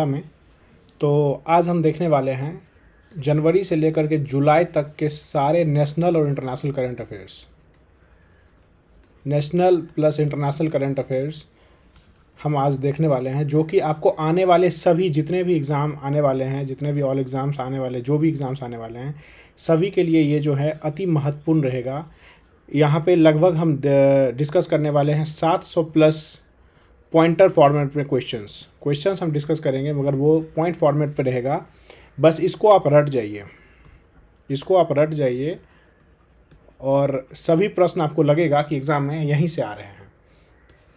में। तो आज हम देखने वाले हैं जनवरी से लेकर के जुलाई तक के सारे नेशनल और international current affairs. National plus international current affairs हम आज देखने वाले हैं, जो कि आपको आने वाले सभी जितने भी एग्ज़ाम आने वाले हैं, जितने भी ऑल एग्ज़ाम्स आने वाले, जो भी एग्ज़ाम्स आने वाले हैं, सभी के लिए ये जो है अति महत्वपूर्ण रहेगा। यहाँ पे लगभग हम डिस्कस करने वाले हैं 700 प्लस पॉइंटर फॉर्मेट में क्वेश्चंस हम डिस्कस करेंगे, मगर वो पॉइंट फॉर्मेट पे रहेगा। बस इसको आप रट जाइए और सभी प्रश्न आपको लगेगा कि एग्ज़ाम में यहीं से आ रहे हैं।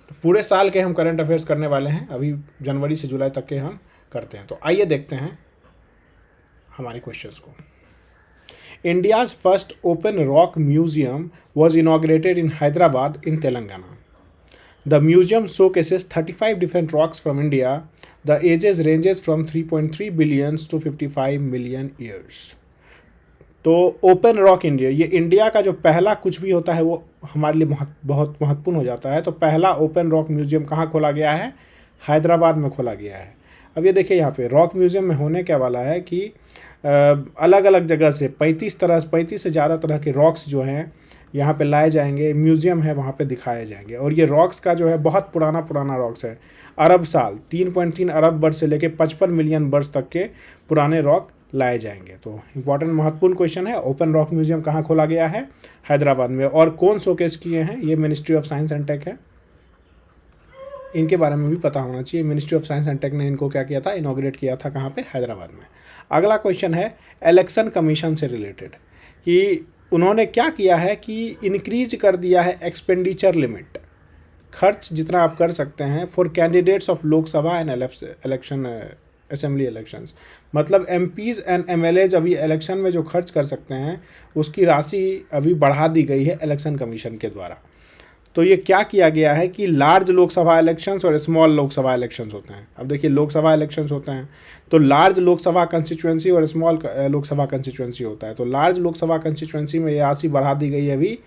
तो पूरे साल के हम करंट अफेयर्स करने वाले हैं, अभी जनवरी से जुलाई तक के हम करते हैं। तो आइए देखते हैं हमारे क्वेश्चंस को। India's first open rock museum was inaugurated in Hyderabad in Telangana. The museum showcases 35 different rocks from India. The ages ranges from 3.3 billion to 55 million years. तो ओपन रॉक इंडिया, ये इंडिया का जो पहला कुछ भी होता है वो हमारे लिए बहुत महत्वपूर्ण हो जाता है। तो पहला ओपन रॉक म्यूजियम कहाँ खोला गया है? हैदराबाद में खोला गया है। अब ये देखिए, यहाँ पे रॉक म्यूजियम में होने क्या वाला है कि अलग अलग जगह से 35 से ज़्यादा तरह के रॉक्स जो हैं यहाँ पे लाए जाएंगे। म्यूज़ियम है, वहाँ पे दिखाए जाएंगे। और ये रॉक्स का जो है बहुत पुराना रॉक्स है। अरब साल 3.3 अरब वर्ष से लेके 55 मिलियन वर्ष तक के पुराने रॉक लाए जाएंगे। तो इम्पॉर्टेंट महत्वपूर्ण क्वेश्चन है, ओपन रॉक म्यूज़ियम कहाँ खोला गया है? हैदराबाद में। और कौन शोकेस किए हैं? ये ministry of science and tech है। इनके बारे में भी पता होना चाहिए। Ministry of science and tech ने इनको क्या किया था? इनॉग्रेट किया था। कहाँ पे? हैदराबाद में। अगला क्वेश्चन है इलेक्शन कमीशन से रिलेटेड, कि उन्होंने क्या किया है कि इंक्रीज कर दिया है एक्सपेंडिचर लिमिट, खर्च जितना आप कर सकते हैं for candidates of Lok Sabha and election assembly elections. मतलब एमपीज एंड एमएलएज अभी इलेक्शन में जो खर्च कर सकते हैं उसकी राशि अभी बढ़ा दी गई है इलेक्शन कमीशन के द्वारा। तो ये क्या किया गया है कि लार्ज लोकसभा इलेक्शंस और स्मॉल लोकसभा इलेक्शंस होते हैं। अब देखिए, लोकसभा इलेक्शंस होते हैं तो लार्ज लोकसभा कंस्टिट्यूएंसी और स्मॉल लोकसभा कंस्टिट्यूएंसी होता है। तो लार्ज लोकसभा कंस्टिट्यूएंसी में ये राशि बढ़ा दी गई है, अभी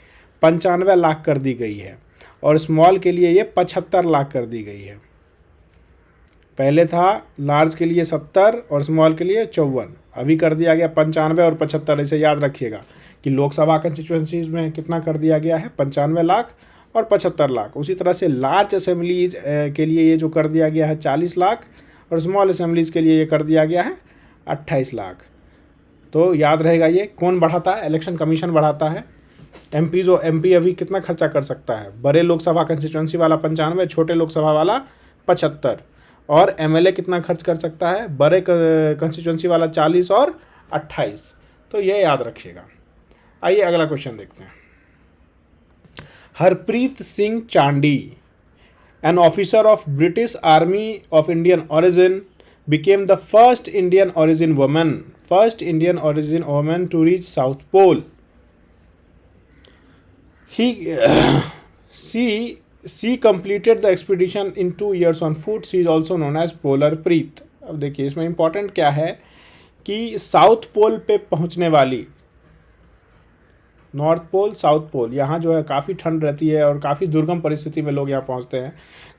95 लाख कर दी गई है, और स्मॉल के लिए ये 75 लाख कर दी गई है। पहले था लार्ज के लिए 70 और स्मॉल के लिए 54, अभी कर दिया गया 95 और 75। ऐसे याद रखिएगा कि लोकसभा कंस्टिट्यूएंसीज में कितना कर दिया गया है? 95 लाख और 75 लाख। उसी तरह से लार्ज असेंबलीज के लिए ये जो कर दिया गया है 40 लाख, और स्मॉल असेंबलीज के लिए ये कर दिया गया है 28 लाख। तो याद रहेगा, ये कौन बढ़ाता है? इलेक्शन कमीशन बढ़ाता है। एमपी अभी कितना खर्चा कर सकता है? बड़े लोकसभा कंस्टिट्यूंसी वाला 95, छोटे लोकसभा वाला 75। और एमएलए कितना खर्च कर सकता है? बड़े कंस्टिट्यूंसी वाला 40 और 28। तो ये याद रखिएगा। आइए अगला क्वेश्चन देखते हैं। Harpreet Singh Chandy, an officer of British Army of Indian origin, became the first Indian origin woman to reach South Pole. She completed the expedition in 2 years on foot. She is also known as Polar Preet. अब देखिए, इसमें important क्या है कि south pole पे पहुंचने वाली, north pole south pole, यहाँ जो है काफ़ी ठंड रहती है और काफ़ी दुर्गम परिस्थिति में लोग यहाँ पहुँचते हैं।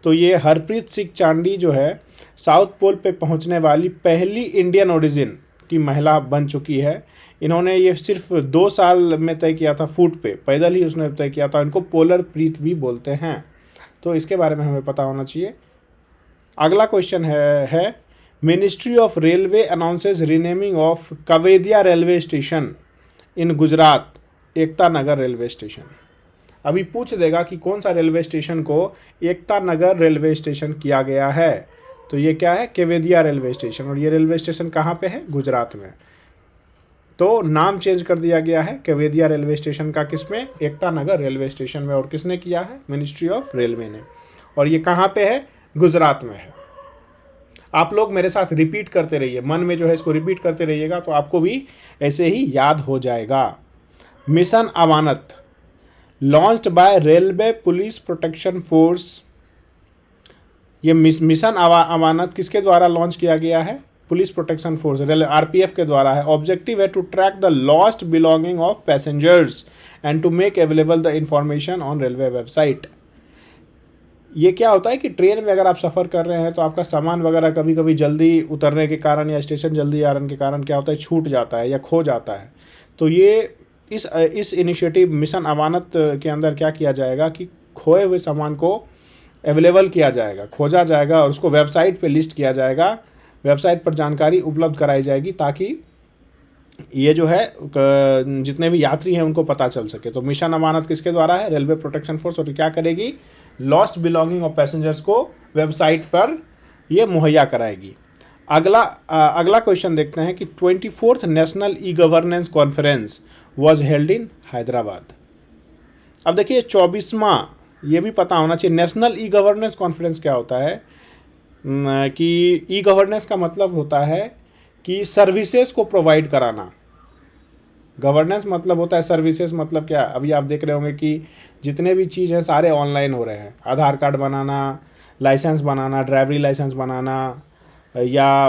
तो ये हरप्रीत सिंह चांडी जो है साउथ पोल पे पहुँचने वाली पहली इंडियन ओरिजिन की महिला बन चुकी है। इन्होंने ये सिर्फ 2 साल में तय किया था, फुट पे पैदल ही उसने तय किया था। इनको पोलर प्रीत भी बोलते हैं। तो इसके बारे में हमें पता होना चाहिए। अगला क्वेश्चन है ministry of railway announces renaming of Kevadia railway station in Gujarat Ekta Nagar railway station. अभी पूछ देगा कि कौन सा रेलवे स्टेशन को एकता नगर रेलवे स्टेशन किया गया है। तो ये क्या है? केवेदिया रेलवे स्टेशन। और ये रेलवे स्टेशन कहाँ पे है? गुजरात में। तो नाम चेंज कर दिया गया है केवेदिया रेलवे स्टेशन का, किसमें? एकता नगर रेलवे स्टेशन में। और किसने किया है? मिनिस्ट्री ऑफ रेलवे ने। और ये कहाँ पे है? गुजरात में है। आप लोग मेरे साथ रिपीट करते रहिए, मन में जो है इसको रिपीट करते रहिएगा, तो आपको भी ऐसे ही याद हो जाएगा। Mission Amanat launched by railway police protection force. ये मिशन अमानत किसके द्वारा लॉन्च किया गया है? पुलिस प्रोटेक्शन फोर्स आरपीएफ के द्वारा है। ऑब्जेक्टिव है to track the lost belonging of passengers and to make available the information on railway website. ये क्या होता है कि ट्रेन में अगर आप सफ़र कर रहे हैं तो आपका सामान वगैरह कभी कभी जल्दी उतरने के कारण या स्टेशन जल्दी आने के कारण क्या होता है, छूट जाता है या खो जाता है। तो ये इस इनिशिएटिव मिशन अमानत के अंदर क्या किया जाएगा कि खोए हुए सामान को अवेलेबल किया जाएगा, खोजा जाएगा और उसको वेबसाइट पे लिस्ट किया जाएगा, वेबसाइट पर जानकारी उपलब्ध कराई जाएगी ताकि ये जो है जितने भी यात्री हैं उनको पता चल सके। तो मिशन अमानत किसके द्वारा है? Railway protection force. और क्या करेगी? लॉस्ट बिलोंगिंग ऑफ पैसेंजर्स को वेबसाइट पर ये मुहैया कराएगी। अगला क्वेश्चन देखते हैं कि 24th national e governance conference was held in Hyderabad. अब देखिए 24वां, ये भी पता होना चाहिए नेशनल ई गवर्नेंस कॉन्फ्रेंस क्या होता है। कि ई गवर्नेंस का मतलब होता है कि सर्विसेज को प्रोवाइड कराना। गवर्नेंस मतलब होता है सर्विसेज, मतलब क्या, अभी आप देख रहे होंगे कि जितने भी चीज़ हैं सारे ऑनलाइन हो रहे हैं। आधार कार्ड बनाना, लाइसेंस बनाना, ड्राइवरी लाइसेंस बनाना, या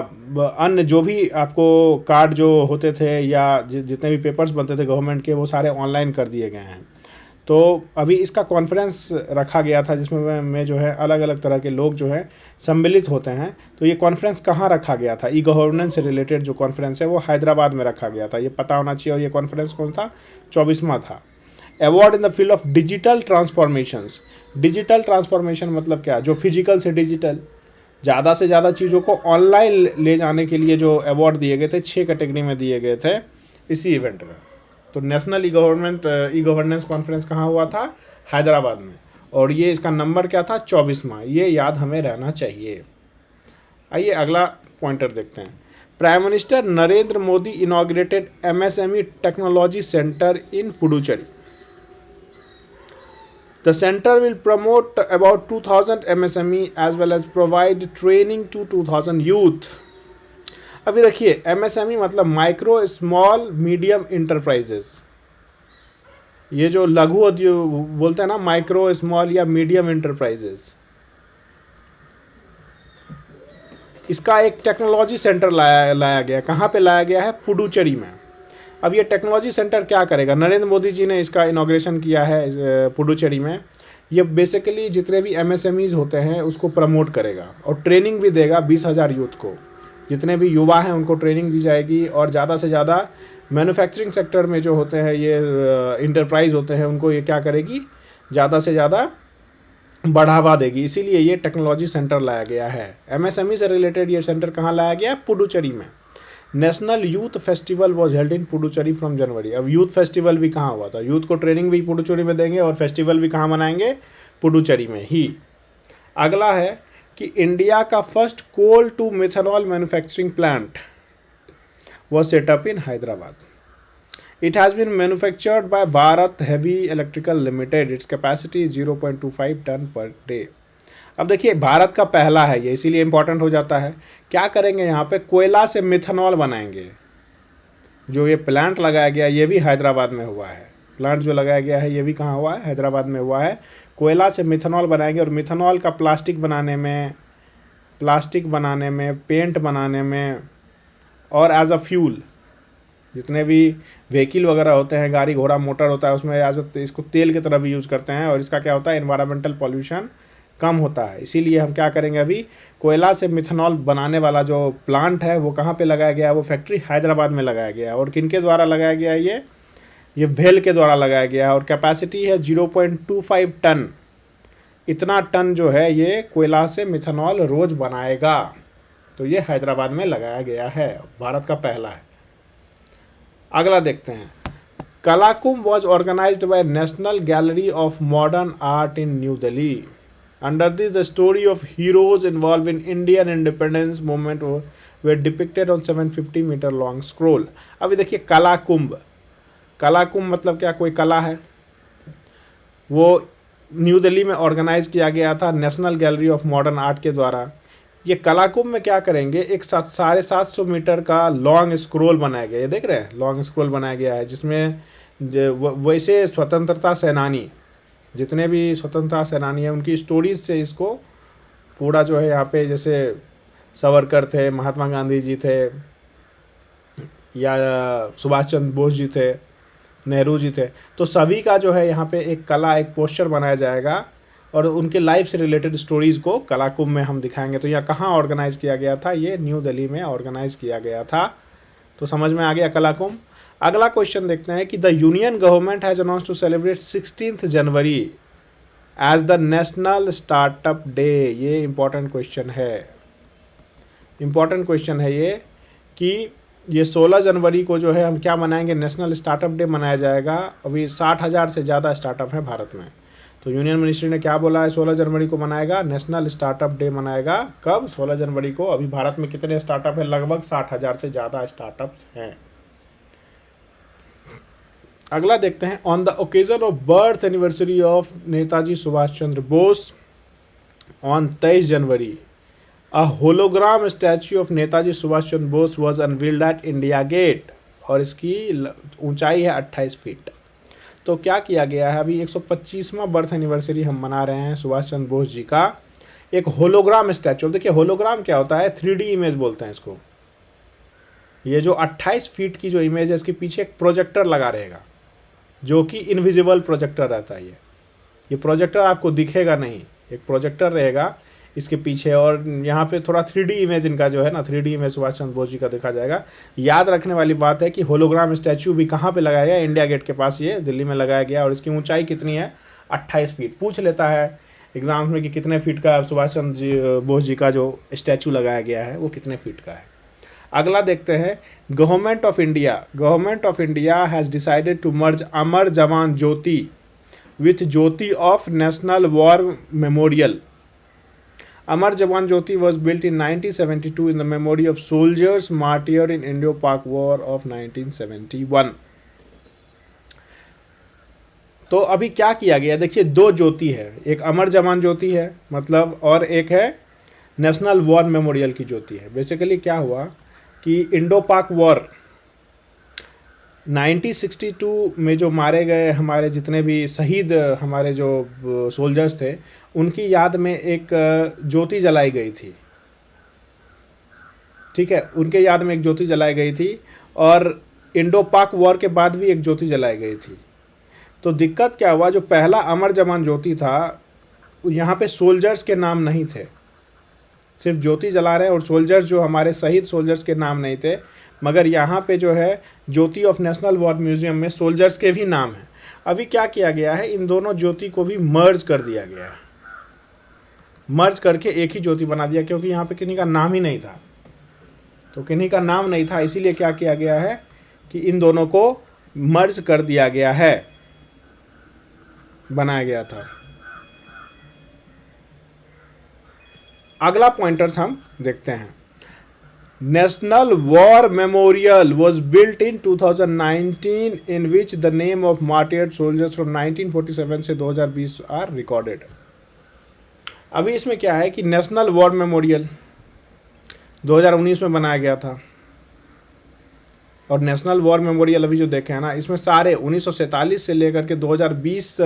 अन्य जो भी आपको कार्ड जो होते थे या जितने भी पेपर्स बनते थे गवर्नमेंट के, वो सारे ऑनलाइन कर दिए गए हैं। तो अभी इसका कॉन्फ्रेंस रखा गया था जिसमें मैं जो है अलग अलग तरह के लोग जो हैं सम्मिलित होते हैं। तो ये कॉन्फ्रेंस कहाँ रखा गया था? ई गवर्नेंस से रिलेटेड जो कॉन्फ्रेंस है वो हैदराबाद में रखा गया था, ये पता होना चाहिए। और ये कॉन्फ्रेंस कौन था? 24वां था। Award in the field of digital transformations. Digital transformation मतलब क्या? जो फिजिकल से डिजिटल, ज़्यादा से ज़्यादा चीज़ों को ऑनलाइन ले जाने के लिए जो अवार्ड दिए गए थे, 6 कैटेगरी में दिए गए थे इसी इवेंट में। तो नेशनल ई गवर्नेंस कॉन्फ्रेंस कहाँ हुआ था? हैदराबाद में। और ये इसका नंबर क्या था? 24वां। ये याद हमें रहना चाहिए। आइए अगला पॉइंटर देखते हैं। Prime Minister Narendra Modi inaugurated MSME technology centre in Puducherry. The center will promote about 2000 MSME as well as provide training to 2000 youth. अभी देखिए MSME मतलब माइक्रो स्मॉल मीडियम इंटरप्राइजेस। ये जो लघु उद्योग बोलते हैं ना, माइक्रो स्मॉल या मीडियम इंटरप्राइजेस, इसका एक टेक्नोलॉजी सेंटर लाया गया। कहाँ पे लाया गया है? पुडुचेरी में। अब ये टेक्नोलॉजी सेंटर क्या करेगा? नरेंद्र मोदी जी ने इसका इनॉग्रेशन किया है पुडुचेरी में। ये बेसिकली जितने भी MSMEs होते हैं उसको प्रमोट करेगा और ट्रेनिंग भी देगा 20,000 यूथ को। जितने भी युवा हैं उनको ट्रेनिंग दी जाएगी और ज़्यादा से ज़्यादा मैन्युफैक्चरिंग सेक्टर में जो होते हैं ये इंटरप्राइज होते हैं उनको ये क्या करेगी? ज़्यादा से ज़्यादा बढ़ावा देगी। इसीलिए ये टेक्नोलॉजी सेंटर लाया गया है। MSME से रिलेटेड ये सेंटर कहाँ लाया गया है? पुडुचेरी में। National youth festival was held in Puducherry from January. अब यूथ फेस्टिवल भी कहाँ हुआ था? यूथ को ट्रेनिंग भी पुडुचेरी में देंगे और फेस्टिवल भी कहाँ मनाएंगे? पुडुचेरी में ही। अगला है कि इंडिया का first coal to methanol manufacturing plant was set up in Hyderabad. It has been manufactured by Bharat heavy electrical limited. Its capacity 0.25 ton per day. अब देखिए भारत का पहला है ये, इसीलिए इंपॉर्टेंट हो जाता है। क्या करेंगे यहाँ पे? कोयला से मिथनॉल बनाएंगे। जो ये प्लांट लगाया गया ये भी हैदराबाद में हुआ है। प्लांट जो लगाया गया है ये भी कहाँ हुआ है? हैदराबाद में हुआ है। कोयला से मिथनॉल बनाएंगे और मिथनॉल का प्लास्टिक बनाने में, पेंट बनाने में और एज अ फ्यूल, जितने भी व्हीकल वगैरह होते हैं, गाड़ी घोड़ा मोटर होता है, उसमें एज इसको तेल की तरह भी यूज़ करते हैं। और इसका क्या होता है? एनवायरमेंटल पॉल्यूशन कम होता है। इसीलिए हम क्या करेंगे? अभी कोयला से मिथनॉल बनाने वाला जो प्लांट है वो कहाँ पे लगाया गया है? वो फैक्ट्री हैदराबाद में लगाया गया है। और किनके द्वारा लगाया गया है? ये भेल के द्वारा लगाया गया है। और कैपेसिटी है 0.25 टन। इतना टन जो है ये कोयला से मिथनॉल रोज बनाएगा। तो ये हैदराबाद में लगाया गया है, भारत का पहला है। अगला देखते हैं। Kalakumbh was organised by National Gallery of Modern Art in New Delhi. Under this, the story of heroes involved in Indian independence movement were depicted on 750-meter long scroll. अभी देखिए कलाकुंभ। कलाकुंभ मतलब क्या? कोई कला है, वो न्यू दिल्ली में ऑर्गेनाइज किया गया था national Gallery of Modern art के द्वारा। ये कलाकुंभ में क्या करेंगे? एक 750 मीटर का लॉन्ग स्क्रोल बनाया गया। ये देख रहे हैं, लॉन्ग स्क्रोल बनाया गया है जिसमें वैसे स्वतंत्रता सेनानी, जितने भी स्वतंत्रता सेनानी हैं उनकी स्टोरीज से इसको पूरा जो है यहाँ पे, जैसे सावरकर थे, महात्मा गांधी जी थे, या सुभाष चंद्र बोस जी थे, नेहरू जी थे, तो सभी का जो है यहाँ पे एक कला, एक पोस्टर बनाया जाएगा और उनके लाइफ से रिलेटेड स्टोरीज़ को कलाकुंभ में हम दिखाएंगे। तो यह कहाँ ऑर्गेनाइज़ किया गया था? ये न्यू दिल्ली में ऑर्गेनाइज़ किया गया था। तो समझ में आ गया कलाकुंभ। अगला क्वेश्चन देखते हैं कि the union government has announced to celebrate 16 January as the national startup day. ये इंपॉर्टेंट क्वेश्चन है, इंपॉर्टेंट क्वेश्चन है ये कि ये 16 जनवरी को जो है हम क्या मनाएंगे? नेशनल स्टार्टअप डे मनाया जाएगा। अभी 60,000 से ज़्यादा स्टार्टअप हैं भारत में। तो यूनियन मिनिस्ट्री ने क्या बोला है? 16 जनवरी को मनाएगा, नेशनल स्टार्टअप डे मनाएगा। कब? 16 जनवरी को। अभी भारत में कितने स्टार्टअप हैं? लगभग 60,000 से ज़्यादा स्टार्टअप्स हैं। अगला देखते हैं, on the occasion of birth anniversary of Netaji Subhash Chandra Bose on 23 January a hologram statue of Netaji Subhash Chandra Bose was unveiled at India gate, और इसकी ऊंचाई है 28 फीट। तो क्या किया गया है? अभी 125वां बर्थ एनिवर्सरी हम मना रहे हैं सुभाष चंद्र बोस जी का। एक होलोग्राम स्टैच्यू, देखिए होलोग्राम क्या होता है? 3D इमेज बोलते हैं इसको। ये जो 28 फीट की जो इमेज है, इसके पीछे एक प्रोजेक्टर लगा रहेगा, जो कि इनविजिबल प्रोजेक्टर रहता है। ये प्रोजेक्टर आपको दिखेगा नहीं, एक प्रोजेक्टर रहेगा इसके पीछे, और यहाँ पे थोड़ा 3D इमेज इनका जो है ना, 3D इमेज सुभाष चंद्र बोस जी का देखा जाएगा। याद रखने वाली बात है कि होलोग्राम स्टैच्यू भी कहाँ पे लगाया गया? इंडिया गेट के पास, ये दिल्ली में लगाया गया। और इसकी ऊंचाई कितनी है? 28 फीट। पूछ लेता है एग्जाम में कि कितने फीट का सुभाष चंद्र बोस जी का जो स्टैचू लगाया गया है वो कितने फीट का है। अगला देखते हैं, government of India has decided to merge Amar Jawan Jyoti with Jyoti of National War Memorial. Amar Jawan Jyoti was built in 1972 in the memory of soldiers martyred in Indo-Pak War of 1971. तो अभी क्या किया गया? देखिए, दो ज्योति है, एक अमर जवान ज्योति है मतलब, और एक है नेशनल वॉर मेमोरियल की ज्योति है। बेसिकली क्या हुआ कि इंडो पाक वॉर 1962 में जो मारे गए हमारे जितने भी शहीद हमारे जो सोल्जर्स थे, उनकी याद में एक ज्योति जलाई गई थी। ठीक है, उनके याद में एक ज्योति जलाई गई थी, और इंडो पाक वॉर के बाद भी एक ज्योति जलाई गई थी। तो दिक्कत क्या हुआ, जो पहला अमर जवान ज्योति था, यहाँ पे सोल्जर्स के नाम नहीं थे, सिर्फ ज्योति जला रहे हैं, और सोल्जर्स जो हमारे शहीद सोल्जर्स के नाम नहीं थे। मगर यहाँ पे जो है ज्योति ऑफ नेशनल वॉर म्यूजियम में सोल्जर्स के भी नाम हैं। अभी क्या किया गया है, इन दोनों ज्योति को भी मर्ज कर दिया गया है, मर्ज करके एक ही ज्योति बना दिया, क्योंकि यहाँ पे किन्हीं का नाम ही नहीं था। तो किन्हीं का नाम नहीं था, इसीलिए क्या किया गया है कि इन दोनों को मर्ज कर दिया गया है, बनाया गया था। अगला पॉइंटर्स हम देखते हैं। National War memorial was built in 2019 in which the name of मार्टियर्ड soldiers from 1947 से 2020 आर रिकॉर्डेड। अभी इसमें क्या है कि नेशनल वॉर मेमोरियल 2019 में बनाया गया था, और नेशनल वॉर मेमोरियल अभी जो देखे हैं ना, इसमें सारे 1947 से लेकर के 2020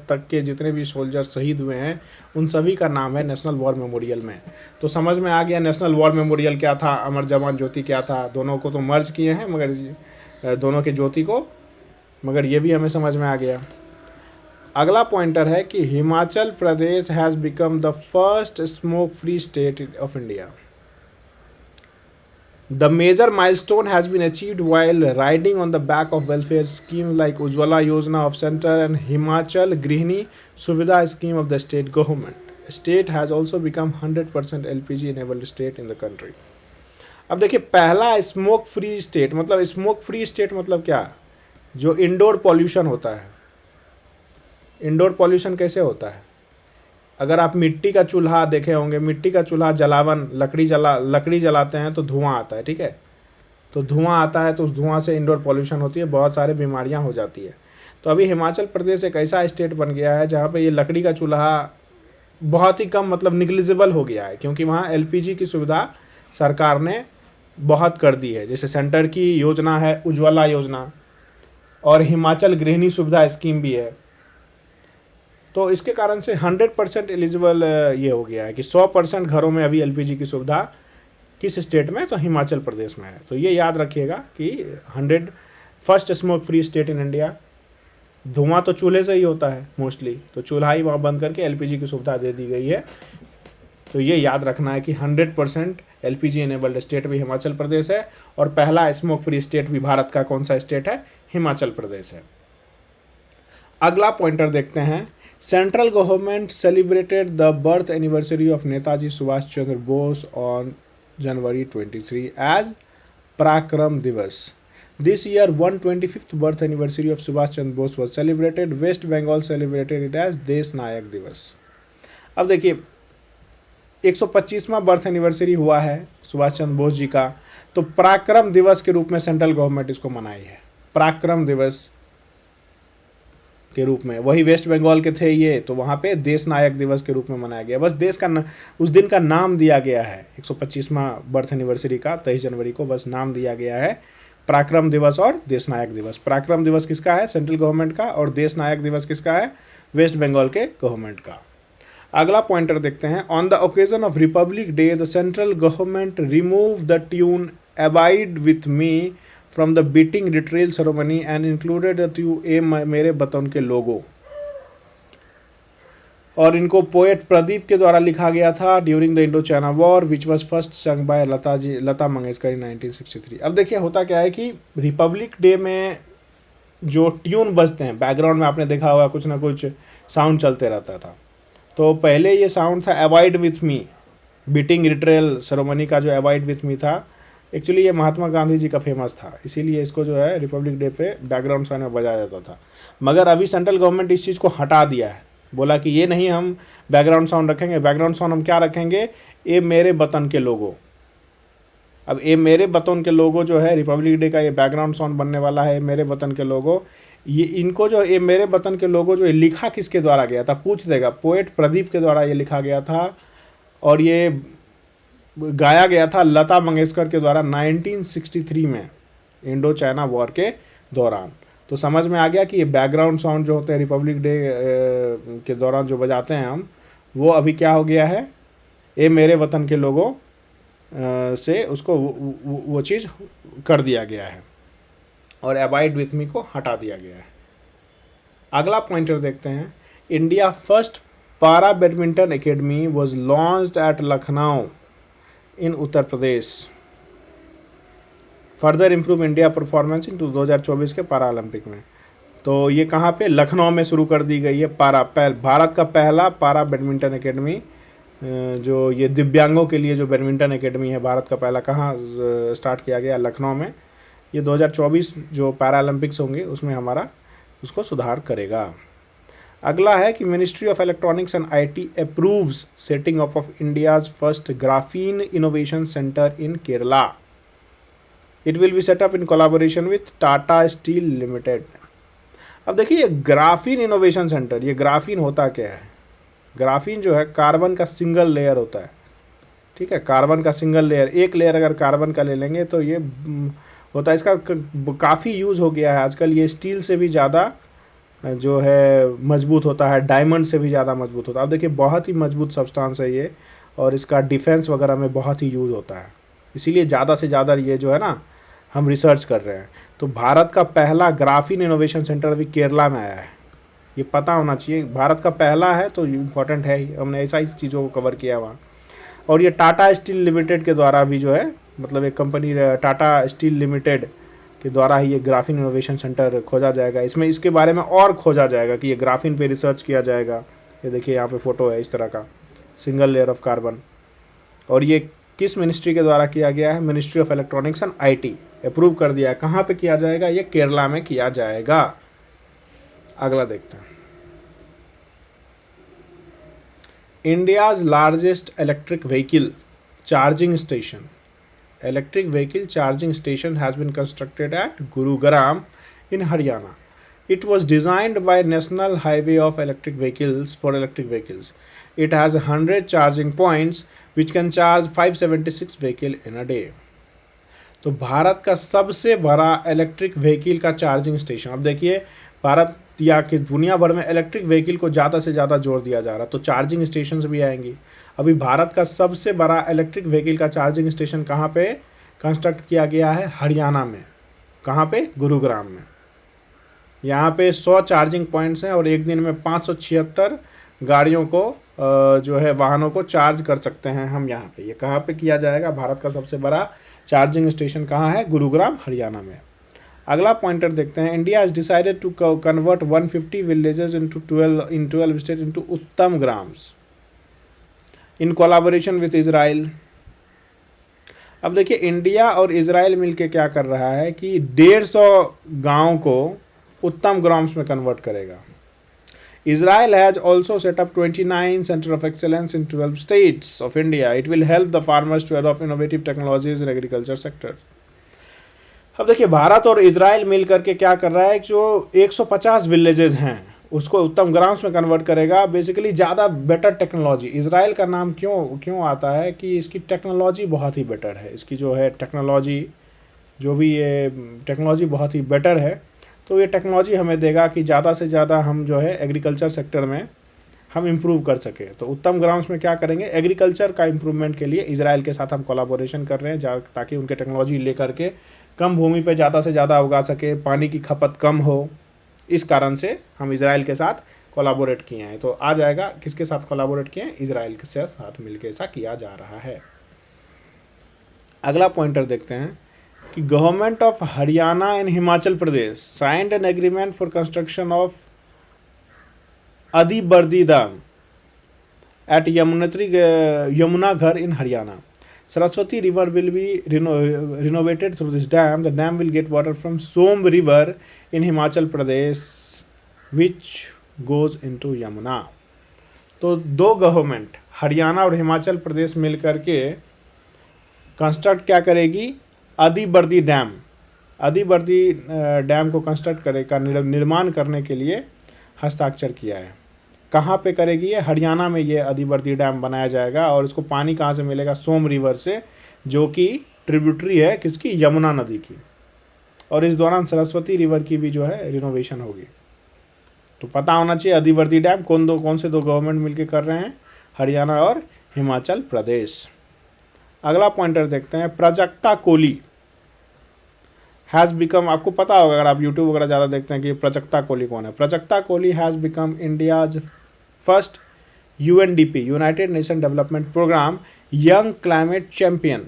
तक के जितने भी सोल्जर शहीद हुए हैं, उन सभी का नाम है नेशनल वॉर मेमोरियल में। तो समझ में आ गया नेशनल वॉर मेमोरियल क्या था, अमर जवान ज्योति क्या था। दोनों को तो मर्ज किए हैं, मगर दोनों के ज्योति को, मगर ये भी हमें समझ में आ गया। अगला पॉइंटर है कि Himachal Pradesh has become the first smoke free state of India. The major milestone has been achieved while riding on the back of welfare schemes like Ujjwala Yojana of Centre and Himachal Grihini Suvidha scheme of the state government. State has also become 100% LPG enabled state in the country. अब देखिए, पहला smoke free state मतलब, smoke free state मतलब क्या? जो indoor pollution होता है। Indoor pollution कैसे होता है? अगर आप मिट्टी का चूल्हा देखे होंगे, मिट्टी का चूल्हा जलावन, लकड़ी जलाते हैं तो धुआं आता है। ठीक है, तो धुआं आता है, तो उस धुआं से इंडोर पॉल्यूशन होती है, बहुत सारी बीमारियां हो जाती है। तो अभी हिमाचल प्रदेश एक ऐसा स्टेट बन गया है जहाँ पे ये लकड़ी का चूल्हा बहुत ही कम मतलब निग्लिजिबल हो गया है, क्योंकि वहाँ LPG की सुविधा सरकार ने बहुत कर दी है। जैसे सेंटर की योजना है उज्ज्वला योजना, और हिमाचल गृहिणी सुविधा स्कीम भी है। तो इसके कारण से 100% एलिजिबल ये हो गया है कि 100% घरों में अभी LPG की सुविधा किस स्टेट में? तो हिमाचल प्रदेश में है। तो ये याद रखिएगा कि 100 first smoke free state in India. धुआं तो चूल्हे से ही होता है मोस्टली, तो चूल्हा ही वहाँ बंद करके एलपीजी की सुविधा दे दी गई है। तो ये याद रखना है कि 100% एलपीजी इनेबल्ड स्टेट भी हिमाचल प्रदेश है, और पहला स्मोक फ्री स्टेट भी भारत का कौन सा स्टेट है? हिमाचल प्रदेश है। अगला पॉइंटर देखते हैं। Central government celebrated the birth anniversary of Netaji Subhash Chandra Bose on January 23 as पराक्रम दिवस। This year 125th birth anniversary of Subhash Chandra Bose was celebrated. West Bengal celebrated it as देश नायक दिवस। अब देखिए 125वां बर्थ एनिवर्सरी हुआ है सुभाष चंद्र बोस जी का, तो पराक्रम दिवस के रूप में सेंट्रल गवर्नमेंट इसको मनाई है, पराक्रम दिवस के रूप में। वही वेस्ट बंगाल के थे ये, तो वहाँ पे देश नायक दिवस के रूप में मनाया गया। बस देश का उस दिन का नाम दिया गया है, 125वां बर्थ एनिवर्सरी का 23 जनवरी को बस नाम दिया गया है पराक्रम दिवस और देश नायक दिवस। पराक्रम दिवस किसका है? सेंट्रल गवर्नमेंट का, और देश नायक दिवस किसका है? वेस्ट बंगाल के गवर्नमेंट का। अगला पॉइंटर देखते हैं। On the occasion of Republic Day the central government remove the tune Abide With Me from the Beating Retreat ceremony and included the tune Ae Mere Watan के लोगों। और इनको पोएट प्रदीप के द्वारा लिखा गया था during the Indo China war which was first sung by Lata Mangeshkar in 1963। अब देखिए होता क्या है कि रिपब्लिक डे में जो ट्यून बजते हैं बैकग्राउंड में, आपने देखा होगा कुछ ना कुछ साउंड चलते रहता था। तो पहले ये साउंड था Abide With Me, Beating Retreat ceremony का जो अवॉइड विथ मी था, एक्चुअली ये महात्मा गांधी जी का फेमस था, इसीलिए इसको जो है रिपब्लिक डे पे बैकग्राउंड साउंड में बजाया जाता था। मगर अभी सेंट्रल गवर्नमेंट इस चीज़ को हटा दिया है, बोला कि ये नहीं हम बैकग्राउंड साउंड रखेंगे। बैकग्राउंड साउंड हम क्या रखेंगे? ए मेरे वतन के लोगों। अब ए मेरे वतन के लोगों जो है रिपब्लिक डे का ये बैकग्राउंड साउंड बनने वाला है, मेरे वतन के लोगों। ये इनको जो ए मेरे वतन के लोगों जो लिखा किसके द्वारा गया था? पूछ देगा। पोएट प्रदीप के द्वारा ये लिखा गया था, और ये गाया गया था लता मंगेशकर के द्वारा 1963 में इंडो चाइना वॉर के दौरान। तो समझ में आ गया कि ये बैकग्राउंड साउंड जो होते हैं रिपब्लिक डे के दौरान जो बजाते हैं हम, वो अभी क्या हो गया है? ए मेरे वतन के लोगों से उसको वो चीज़ कर दिया गया है, और अबाइड विथ मी को हटा दिया गया है। अगला पॉइंटर देखते हैं। India first para badminton academy was launched at Lucknow in Uttar Pradesh further improve India performance in 2024 के पारा ओलंपिक में। तो ये कहाँ पे? लखनऊ में शुरू कर दी गई है भारत का पहला पारा बैडमिंटन एकेडमी, जो ये दिव्यांगों के लिए जो बैडमिंटन एकेडमी है भारत का पहला, कहाँ स्टार्ट किया गया? लखनऊ में। ये 2024 जो पैरा ओलंपिक्स होंगे उसमें हमारा उसको सुधार करेगा। अगला है कि ministry of electronics and IT approves setting of India's first graphene innovation centre in Kerala. It will be set up in collaboration with Tata steel limited. अब देखिए ग्राफीन इनोवेशन सेंटर, ये ग्राफीन होता क्या है? ग्राफीन जो है कार्बन का सिंगल लेयर होता है, ठीक है, कार्बन का सिंगल लेयर। एक लेयर अगर कार्बन का ले लेंगे तो ये होता है, इसका काफ़ी यूज़ हो गया है आजकल। ये स्टील से भी ज़्यादा जो है मजबूत होता है, डायमंड से भी ज़्यादा मजबूत होता है। अब देखिए बहुत ही मजबूत सब्सटेंस है ये, और इसका डिफेंस वगैरह में बहुत ही यूज़ होता है, इसीलिए ज़्यादा से ज़्यादा ये जो है ना हम रिसर्च कर रहे हैं। तो भारत का पहला ग्राफीन इनोवेशन सेंटर अभी केरला में आया है, ये पता होना चाहिए। भारत का पहला है तो इम्पॉर्टेंट है ही, हमने ऐसा ही चीज़ों को कवर किया वहाँ। और ये टाटा स्टील लिमिटेड के द्वारा भी जो है, मतलब एक कंपनी टाटा स्टील लिमिटेड के द्वारा ही ये ग्राफीन इनोवेशन सेंटर खोजा जाएगा। इसमें इसके बारे में और खोजा जाएगा कि ये ग्राफीन पे रिसर्च किया जाएगा। ये देखिए यहाँ पे फ़ोटो है इस तरह का, सिंगल लेयर ऑफ कार्बन। और ये किस मिनिस्ट्री के द्वारा किया गया है? Ministry of electronics and IT approve कर दिया है। कहाँ पे किया जाएगा? ये केरला में किया जाएगा। अगला देखते हैं। India's largest electric vehicle charging station, electric vehicle charging station has been constructed at Gurugram in Haryana. It was designed by National Highway of Electric Vehicles for electric vehicles. It has 100 charging points which can charge 576 vehicle in a day. तो भारत का सबसे बड़ा electric vehicle का charging station. अब देखिए भारत या कि दुनिया भर में इलेक्ट्रिक व्हीकल को ज़्यादा से ज़्यादा जोर दिया जा रहा है, तो चार्जिंग स्टेशन भी आएंगी। अभी भारत का सबसे बड़ा इलेक्ट्रिक व्हीकल का चार्जिंग स्टेशन कहाँ पे कंस्ट्रक्ट किया गया है? हरियाणा में। कहाँ पे? गुरुग्राम में। यहाँ पे 100 चार्जिंग पॉइंट्स हैं और एक दिन में 576 गाड़ियों को जो है वाहनों को चार्ज कर सकते हैं हम यहाँ पे। ये कहाँ पे किया जाएगा? भारत का सबसे बड़ा चार्जिंग स्टेशन कहाँ है? गुरुग्राम, हरियाणा में। अगला पॉइंटर देखते हैं। India has decided to convert 150 villages into 12 state into Uttam Grams in collaboration with Israel. अब देखिए, इंडिया और इजराइल मिलके क्या कर रहा है कि 150 गांव को उत्तम ग्राम्स में कन्वर्ट करेगा। Israel has also set up 29 Center of Excellence in 12 states of India. It will help the farmers to adopt innovative technologies in agriculture sector. अब देखिए, भारत और इजराइल मिल करके क्या कर रहा है, जो 150 विलेजेस हैं उसको उत्तम ग्राम्स में कन्वर्ट करेगा। बेसिकली ज़्यादा बेटर टेक्नोलॉजी। इजराइल का नाम क्यों आता है कि इसकी टेक्नोलॉजी बहुत ही बेटर है। इसकी जो है टेक्नोलॉजी, जो भी ये टेक्नोलॉजी बहुत ही बेटर है, तो ये टेक्नोलॉजी हमें देगा कि ज़्यादा से ज़्यादा हम जो है एग्रीकल्चर सेक्टर में हम इम्प्रूव कर सकें। तो उत्तम ग्राम्स में क्या करेंगे? एग्रीकल्चर का इम्प्रूवमेंट के लिए इजराइल के साथ हम कोलैबोरेशन कर रहे हैं, ताकि उनके टेक्नोलॉजी ले करके कम भूमि पे ज़्यादा से ज़्यादा उगा सके, पानी की खपत कम हो। इस कारण से हम इजराइल के साथ कोलैबोरेट किए हैं। तो आ जाएगा, किसके साथ कोलैबोरेट किए हैं? इजराइल के साथ मिलकर ऐसा किया जा रहा है। अगला पॉइंटर देखते हैं कि government of Haryana and Himachal Pradesh signed an agreement for construction of Adibadri dam at Yamuna घर in Haryana. Saraswati river will be renovated through this dam. The dam will get water from Som river in Himachal Pradesh which goes into Yamuna. तो दो government Haryana और हिमाचल प्रदेश मिलकर के construct क्या करेगी? अदिबर्दी dam. अदिबर्दी dam को construct करेगा, निर्माण करने के लिए हस्ताक्षर किया है। कहाँ पे करेगी ये? हरियाणा में ये अदिबर्दी डैम बनाया जाएगा। और इसको पानी कहाँ से मिलेगा? सोम रिवर से, जो कि ट्रिब्यूटरी है किसकी? यमुना नदी की। और इस दौरान सरस्वती रिवर की भी जो है रिनोवेशन होगी। तो पता होना चाहिए अदिबर्दी डैम कौन से दो गवर्नमेंट मिलके कर रहे हैं? हरियाणा और हिमाचल प्रदेश। अगला पॉइंटर देखते हैं। प्राजक्ता कोली हैज़ बिकम, आपको पता होगा अगर आप यूट्यूब वगैरह ज़्यादा देखते हैं कि प्राजक्ता कोली कौन है। Prajakta Koli has become India's first UNDP united nation development programme young climate champion.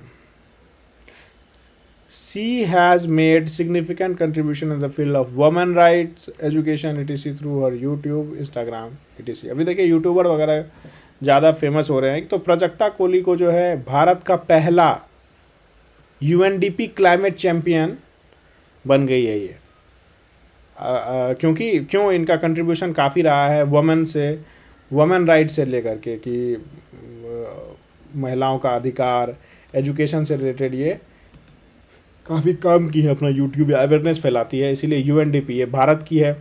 She has made significant contribution in the field of women rights, education, etc. through her YouTube, Instagram, etc. अभी देखिए YouTuber वगैरह ज़्यादा famous हो रहे हैं। तो प्राजक्ता कोली को जो है भारत का पहला UNDP क्लाइमेट चैंपियन बन गई है ये। क्यों इनका कंट्रीब्यूशन काफ़ी रहा है वुमेन राइट से लेकर के कि महिलाओं का अधिकार, एजुकेशन से रिलेटेड ये काफ़ी काम की है, अपना यूट्यूब अवेयरनेस फैलाती है। इसीलिए UNDP ये भारत की है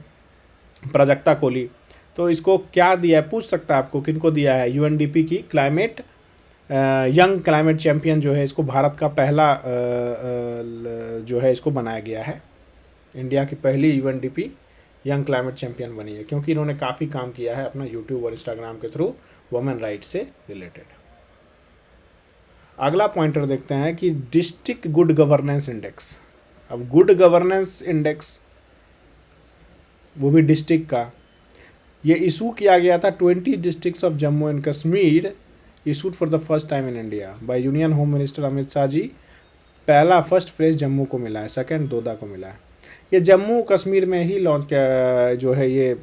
प्राजक्ता कोली। तो इसको क्या दिया है? पूछ सकता है आपको, किनको दिया है? UNDP की क्लाइमेट यंग क्लाइमेट चैंपियन जो है, इसको भारत का पहला जो है इसको बनाया गया है। इंडिया की पहली UNDP यंग क्लाइमेट चैंपियन बनी है, क्योंकि इन्होंने काफ़ी काम किया है अपना यूट्यूब और इंस्टाग्राम के थ्रू वुमेन राइट्स से रिलेटेड। अगला पॉइंटर देखते हैं कि डिस्ट्रिक्ट गुड गवर्नेंस इंडेक्स। अब गुड गवर्नेंस इंडेक्स वो भी डिस्ट्रिक्ट का, ये इशू किया गया था 20 districts of Jammu and Kashmir, issued for the first time in India by Union Home Minister Amit Shah ji. पहला फर्स्ट प्लेस जम्मू को मिला है, सेकंड दोदा को मिला है। ये जम्मू कश्मीर में ही लॉन्च किया जो है, ये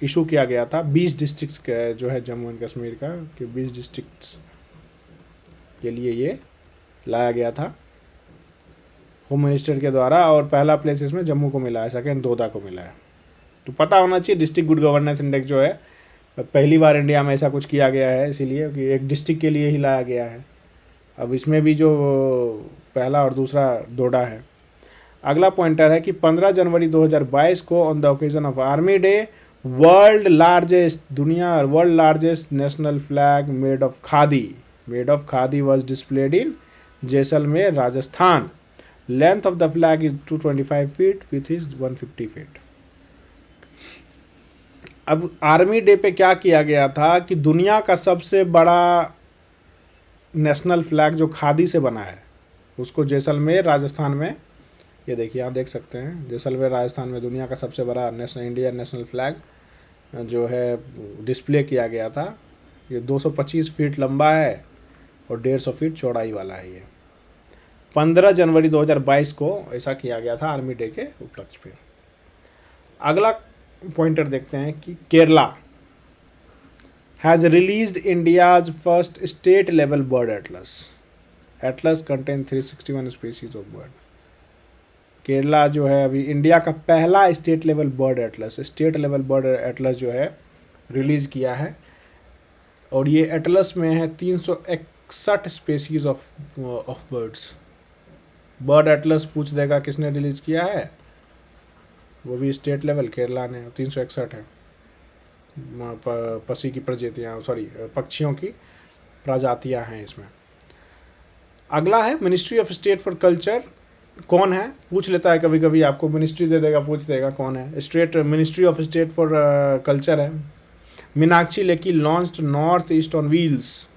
इशू किया गया था 20 डिस्ट्रिक्ट्स जो है जम्मू एंड कश्मीर का, कि 20 डिस्ट्रिक्ट्स के लिए ये लाया गया था होम मिनिस्टर के द्वारा। और पहला प्लेस इसमें जम्मू को मिला है, सेकंड दोदा को मिला है। तो पता होना चाहिए डिस्ट्रिक्ट गुड गवर्नेंस इंडेक्स जो है पहली बार इंडिया में ऐसा कुछ किया गया है, इसीलिए कि एक डिस्ट्रिक्ट के लिए ही लाया गया है। अब इसमें भी जो पहला और दूसरा डोडा है। अगला पॉइंटर है कि 15 जनवरी 2022 को on the occasion of army day world largest national flag made of khadi was displayed in Jaisalmer Rajasthan. Length of the flag is 225 feet, with is 150 feet. अब आर्मी डे पे क्या किया गया था कि दुनिया का सबसे बड़ा नेशनल फ्लैग जो खादी से बना है उसको जैसलमेर राजस्थान में ये देखिए, यहाँ देख सकते हैं जैसलमेर राजस्थान में दुनिया का सबसे बड़ा इंडियन नेशनल फ्लैग जो है डिस्प्ले किया गया था। ये 225 फीट लंबा है और 150 फीट चौड़ाई वाला है। ये 15 जनवरी 2022 को ऐसा किया गया था आर्मी डे के उपलक्ष्य पे। अगला पॉइंटर देखते हैं कि Kerala has released India's first state level bird Atlas. Atlas contain 361 species of bird. Kerala जो है अभी इंडिया का पहला स्टेट लेवल बर्ड एटलस जो है रिलीज़ किया है, और ये एटलस में है 361 species of birds. Bird Atlas पूछ देगा किसने रिलीज़ किया है, वो भी स्टेट लेवल केरला ने। 361 है पक्षी की प्रजातियाँ, पक्षियों की प्रजातियाँ हैं इसमें। अगला है ministry of state for culture. कौन है पूछ लेता है कभी कभी, आपको मिनिस्ट्री दे देगा, पूछ देगा कौन है। Ministry of state for culture है। Meenakshi Lekhi launched North East on Wheels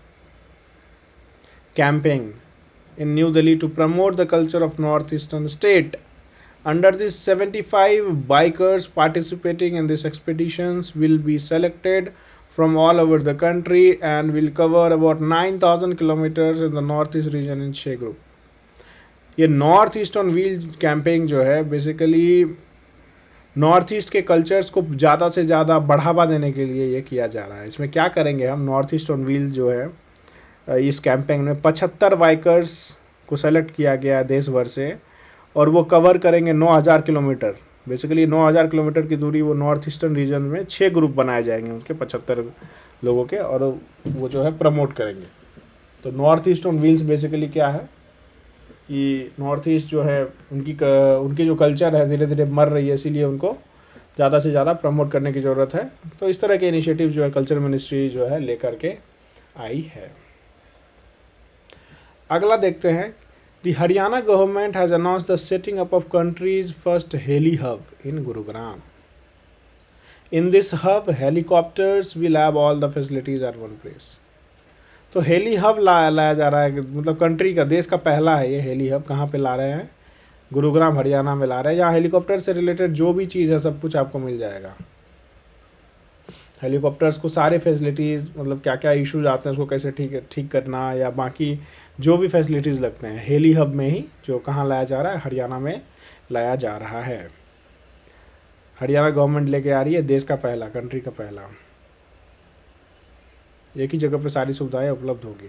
campaign in New Delhi to promote the culture of northeastern state. Under this, 75 bikers participating in these expeditions will be selected from all over the country and will cover about 9,000 kilometers in the northeast region in 6 group. ये north East on wheel campaign जो है basically north east के cultures को ज़्यादा से ज़्यादा बढ़ावा देने के लिए ये किया जा रहा है। इसमें क्या करेंगे हम, नॉर्थ ईस्ट ऑन व्हील जो है इस कैंपेन में 75 बाइकर्स को सेलेक्ट किया गया है देश भर से, और वो कवर करेंगे 9,000 किलोमीटर। बेसिकली 9,000 किलोमीटर की दूरी वो नॉर्थ ईस्टर्न रीजन में 6 ग्रुप बनाए जाएंगे उनके 75 लोगों के, और वो जो है प्रमोट करेंगे। तो north East on wheels basically क्या है कि नॉर्थ ईस्ट जो है उनकी जो कल्चर है धीरे धीरे मर रही है, इसीलिए उनको ज़्यादा से ज़्यादा प्रमोट करने की ज़रूरत है। तो इस तरह के इनिशिएटिव जो है कल्चर मिनिस्ट्री जो है लेकर के आई है। अगला देखते हैं, the Haryana government has announced the setting up of country's first heli hub in Gurugram. In this hub helicopters will have all the facilities at one place. तो हेली हब लाया जा रहा है, मतलब कंट्री का, देश का पहला है ये हेली हब। कहाँ पे ला रहे हैं, गुरुग्राम हरियाणा में ला रहे हैं। यहाँ हेलीकॉप्टर से रिलेटेड जो भी चीज़ है सब कुछ आपको मिल जाएगा। हेलीकॉप्टर्स को सारे फैसिलिटीज़, मतलब क्या क्या इश्यूज आते हैं उसको कैसे ठीक करना, या बाकी जो भी फैसिलिटीज़ लगते हैं हेली हब में ही, जो कहाँ लाया जा रहा है, हरियाणा में लाया जा रहा है। हरियाणा गवर्नमेंट लेके आ रही है देश का पहला, कंट्री का पहला, एक ही जगह पे सारी सुविधाएं उपलब्ध होगी।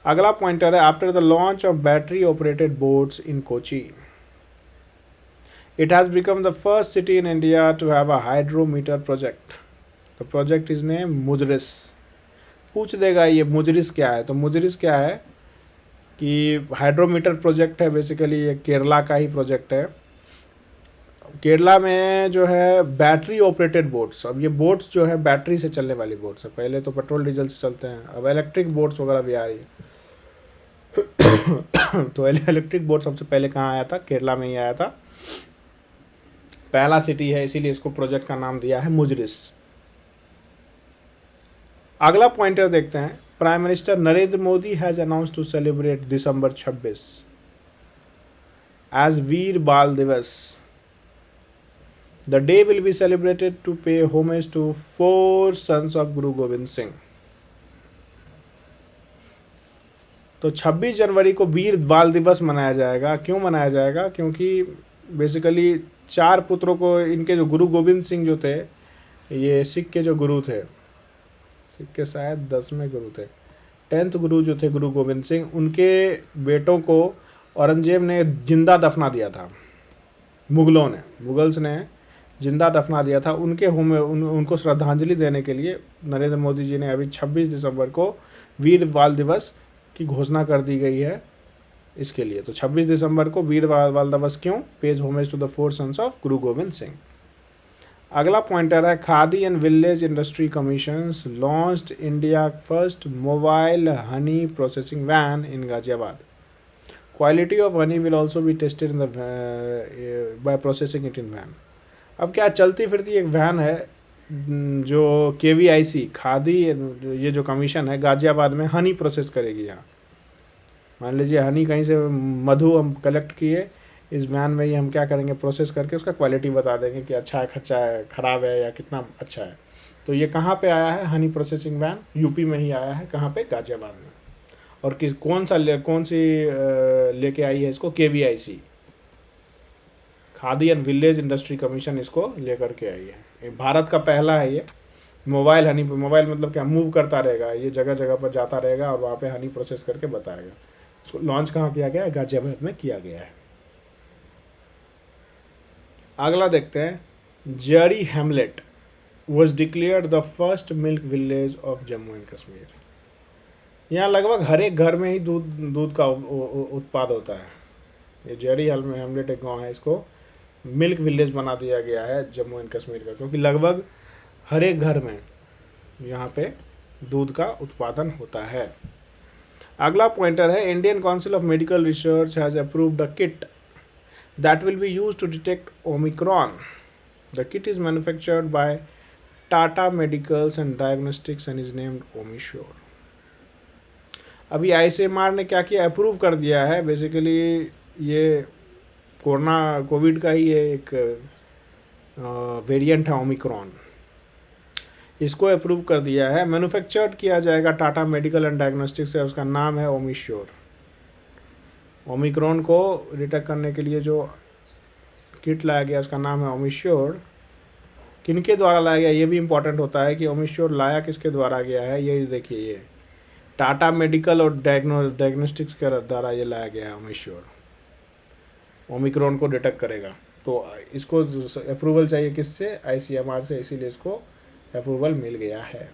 अगला पॉइंटर है, after the launch of battery operated boats in Kochi, it has become the first city in India to have a hydrometer project. The project is name Muziris. पूछ देगा ये मुजरिस क्या है, तो मुजरिस क्या है कि हाइड्रोमीटर प्रोजेक्ट है। बेसिकली ये केरला का ही प्रोजेक्ट है। केरला में जो है बैटरी ऑपरेटेड बोट्स, अब ये बोट्स जो है बैटरी से चलने वाली बोट्स है। पहले तो पेट्रोल डीजल से चलते हैं, अब इलेक्ट्रिक बोट्स वगैरह भी आ रही है। तो इलेक्ट्रिक बोट सबसे पहले कहाँ आया था, केरला में ही आया था। पहला सिटी है, इसीलिए इसको प्रोजेक्ट का नाम दिया है मुजरिस। अगला पॉइंटर देखते हैं, Prime Minister Narendra Modi has announced to celebrate December 26 as Veer बाल Diwas. The day will be celebrated to pay homage to 4 sons of Guru Gobind Singh. तो 26 जनवरी को वीर बाल दिवस मनाया जाएगा। क्यों मनाया जाएगा, क्योंकि बेसिकली 4 पुत्रों को, इनके जो गुरु गोविंद सिंह जो थे, ये सिख के जो गुरु थे, सिख के शायद 10वें गुरु थे, 10th गुरु जो थे गुरु गोविंद सिंह, उनके बेटों को औरंगजेब ने जिंदा दफना दिया था। मुगल्स ने जिंदा दफना दिया था। उनको श्रद्धांजलि देने के लिए नरेंद्र मोदी जी ने अभी 26 दिसंबर को वीर बाल दिवस की घोषणा कर दी गई है इसके लिए। तो 26 दिसंबर को वीर बाल दिवस क्यों, pays homage to the 4 sons of Guru Gobind Singh. अगला पॉइंटर है, Khadi and village industry commissions launched India first mobile honey processing van in Ghaziabad. Quality of honey will also be tested in the by processing it in van. अब क्या, चलती फिरती एक van है जो KVIC khadi ये जो कमीशन है गाजियाबाद में हनी प्रोसेस करेगी। यहाँ मान लीजिए हनी कहीं से मधु हम कलेक्ट किए, इस वैन में ही हम क्या करेंगे, प्रोसेस करके उसका क्वालिटी बता देंगे कि अच्छा है, खच्चा है, ख़राब है या कितना अच्छा है। तो ये कहाँ पे आया है, हनी प्रोसेसिंग वैन यूपी में ही आया है। कहाँ पे, गाजियाबाद में। और कौन सी लेके आई है इसको, KVIC, khadi and village industry commission इसको लेकर के आई है। ये भारत का पहला है ये मोबाइल हनी। मोबाइल मतलब क्या, मूव करता रहेगा, ये जगह जगह पर जाता रहेगा और वहाँ पे हनी प्रोसेस करके बताएगा। इसको लॉन्च कहाँ किया गया है, गाजियाबाद में किया गया है। अगला देखते हैं, Jari hamlet was declared the first milk village of Jammu and Kashmir. यहाँ लगभग हर एक घर में ही दूध का उत्पाद होता है। ये जरी हेमलेट एक गाँव है, इसको मिल्क विलेज बना दिया गया है जम्मू एंड कश्मीर का, क्योंकि लगभग हर एक घर में यहाँ पे दूध का उत्पादन होता है। अगला पॉइंटर है, Indian council of medical research has approved a kit that will be used to detect Omicron. The kit is manufactured by Tata Medicals and Diagnostics and is named Omnisure. अभी ICMR ने क्या किया, approve कर दिया है। Basically ये Covid का ही एक वेरिएंट है ओमिक्रॉन, इसको अप्रूव कर दिया है। मैन्युफैक्चर्ड किया जाएगा टाटा मेडिकल एंड डायग्नोस्टिक्स से, उसका नाम है ओमिश्योर। ओमिक्रॉन को डिटेक्ट करने के लिए जो किट लाया गया उसका नाम है ओमिश्योर। किनके द्वारा लाया गया, ये भी इम्पोर्टेंट होता है कि ओमिश्योर लाया किसके द्वारा गया है। ये देखिए, ये टाटा मेडिकल और डायग्नोस्टिक्स के द्वारा ये लाया गया है ओमिश्योर। ओमिक्रॉन को डिटेक्ट करेगा, तो इसको अप्रूवल चाहिए किससे, ICMR से, इसीलिए इसको अप्रूवल मिल गया है।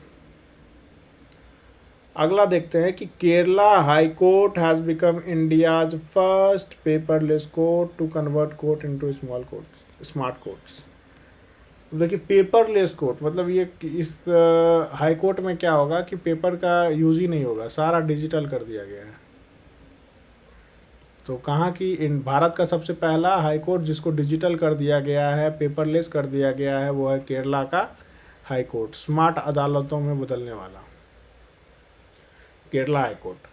अगला देखते हैं कि Kerala high court has become India's first paperless court to convert court into smart courts. देखिए, पेपरलेस कोर्ट मतलब ये इस हाई कोर्ट में क्या होगा कि पेपर का यूज़ ही नहीं होगा, सारा डिजिटल कर दिया गया है। तो कहाँ की, भारत का सबसे पहला हाई कोर्ट जिसको डिजिटल कर दिया गया है, पेपरलेस कर दिया गया है, वो है केरला का हाई कोर्ट, स्मार्ट अदालतों में बदलने वाला केरला हाई कोर्ट।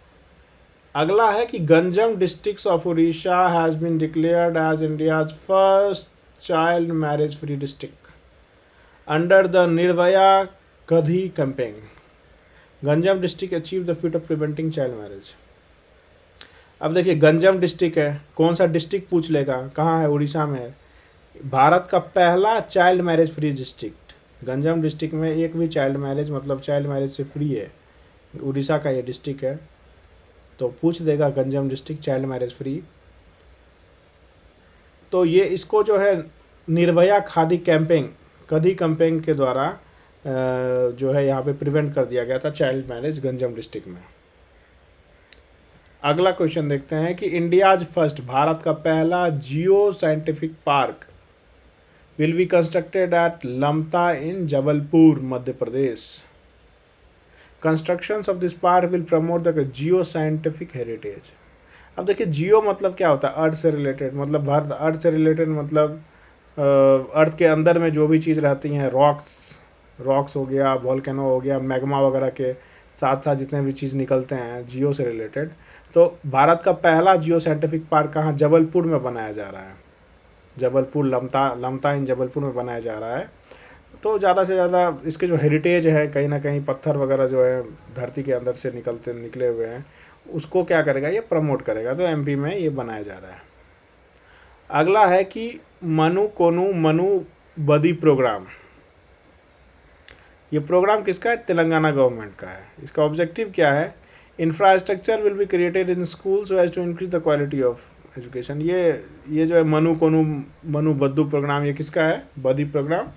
अगला है कि Ganjam district of Orissa has been declared as India's first child marriage free district under the Nirbhaya Kadhi campaign. Ganjam district achieve the feat of preventing child marriage. अब देखिए, गंजम डिस्ट्रिक्ट है, कौन सा डिस्ट्रिक्ट पूछ लेगा, कहाँ है, उड़ीसा में है। भारत का पहला child marriage free district, Ganjam district में एक भी चाइल्ड मैरिज मतलब चाइल्ड मैरिज से फ्री है। उड़ीसा का ये डिस्ट्रिक्ट है, तो पूछ देगा Ganjam district child marriage free. तो ये इसको जो है निर्भया कधी कैंपेन के द्वारा जो है यहाँ पे प्रिवेंट कर दिया गया था चाइल्ड मैरिज गंजम डिस्ट्रिक्ट में। अगला क्वेश्चन देखते हैं कि इंडियाज फर्स्ट, भारत का पहला geo scientific park will be constructed at Lamta in Jabalpur, Madhya Pradesh. Constructions of this park will promote the geo scientific heritage. अब देखिए, जियो मतलब क्या होता है, अर्थ से रिलेटेड, मतलब भारत अर्थ से रिलेटेड मतलब अर्थ के अंदर में जो भी चीज़ रहती हैं, रॉक्स हो गया, वॉल्केनो हो गया, मैग्मा वगैरह के साथ साथ जितने भी चीज़ निकलते हैं जियो से रिलेटेड। तो भारत का पहला जियो साइंटिफिक पार्क कहाँ, जबलपुर में बनाया जा रहा है। जबलपुर, लमता इन जबलपुर में बनाया जा रहा है। तो ज़्यादा से ज़्यादा इसके जो हेरिटेज है, कहीं ना कहीं पत्थर वगैरह जो है धरती के अंदर से निकले हुए हैं, उसको क्या करेगा, ये प्रमोट करेगा। तो MP में ये बनाया जा रहा है। अगला है कि मनु बदी प्रोग्राम। ये प्रोग्राम किसका है, तेलंगाना गवर्नमेंट का है। इसका ऑब्जेक्टिव क्या है, infrastructure will be created in school so as to increase the quality of education. ये जो है मनु बद्दू प्रोग्राम, ये किसका है, बदी प्रोग्राम।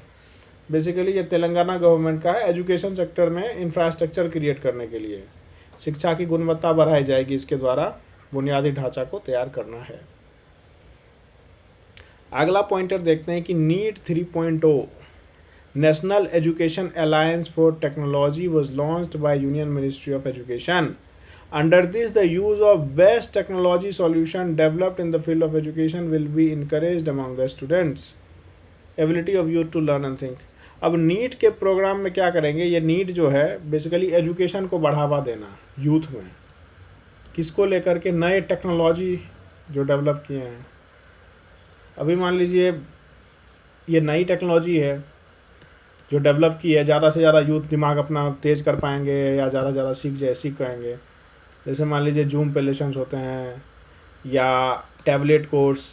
बेसिकली ये तेलंगाना गवर्नमेंट का है। एजुकेशन सेक्टर में इंफ्रास्ट्रक्चर क्रिएट करने के लिए शिक्षा की गुणवत्ता बढ़ाई जाएगी, इसके द्वारा बुनियादी ढांचा को तैयार करना है। अगला पॉइंटर देखते हैं कि NEAT 3.0 national education alliance for technology was launched by union ministry of education. Under this the use of best technology solution developed in the field of education will be encouraged among the students, ability of youth to learn and think. अब NEAT के programme में क्या करेंगे, ये NEET जो है basically education को बढ़ावा देना यूथ में, किसको लेकर के, नए टेक्नोलॉजी जो डेवलप किए हैं, अभी मान लीजिए ये नई टेक्नोलॉजी है जो डेवलप की है, ज़्यादा से ज़्यादा यूथ दिमाग अपना तेज़ कर पाएंगे या ज़्यादा से ज़्यादा सीख पाएंगे। जैसे मान लीजिए जूम पे लेसन्स होते हैं, या टैबलेट कोर्स,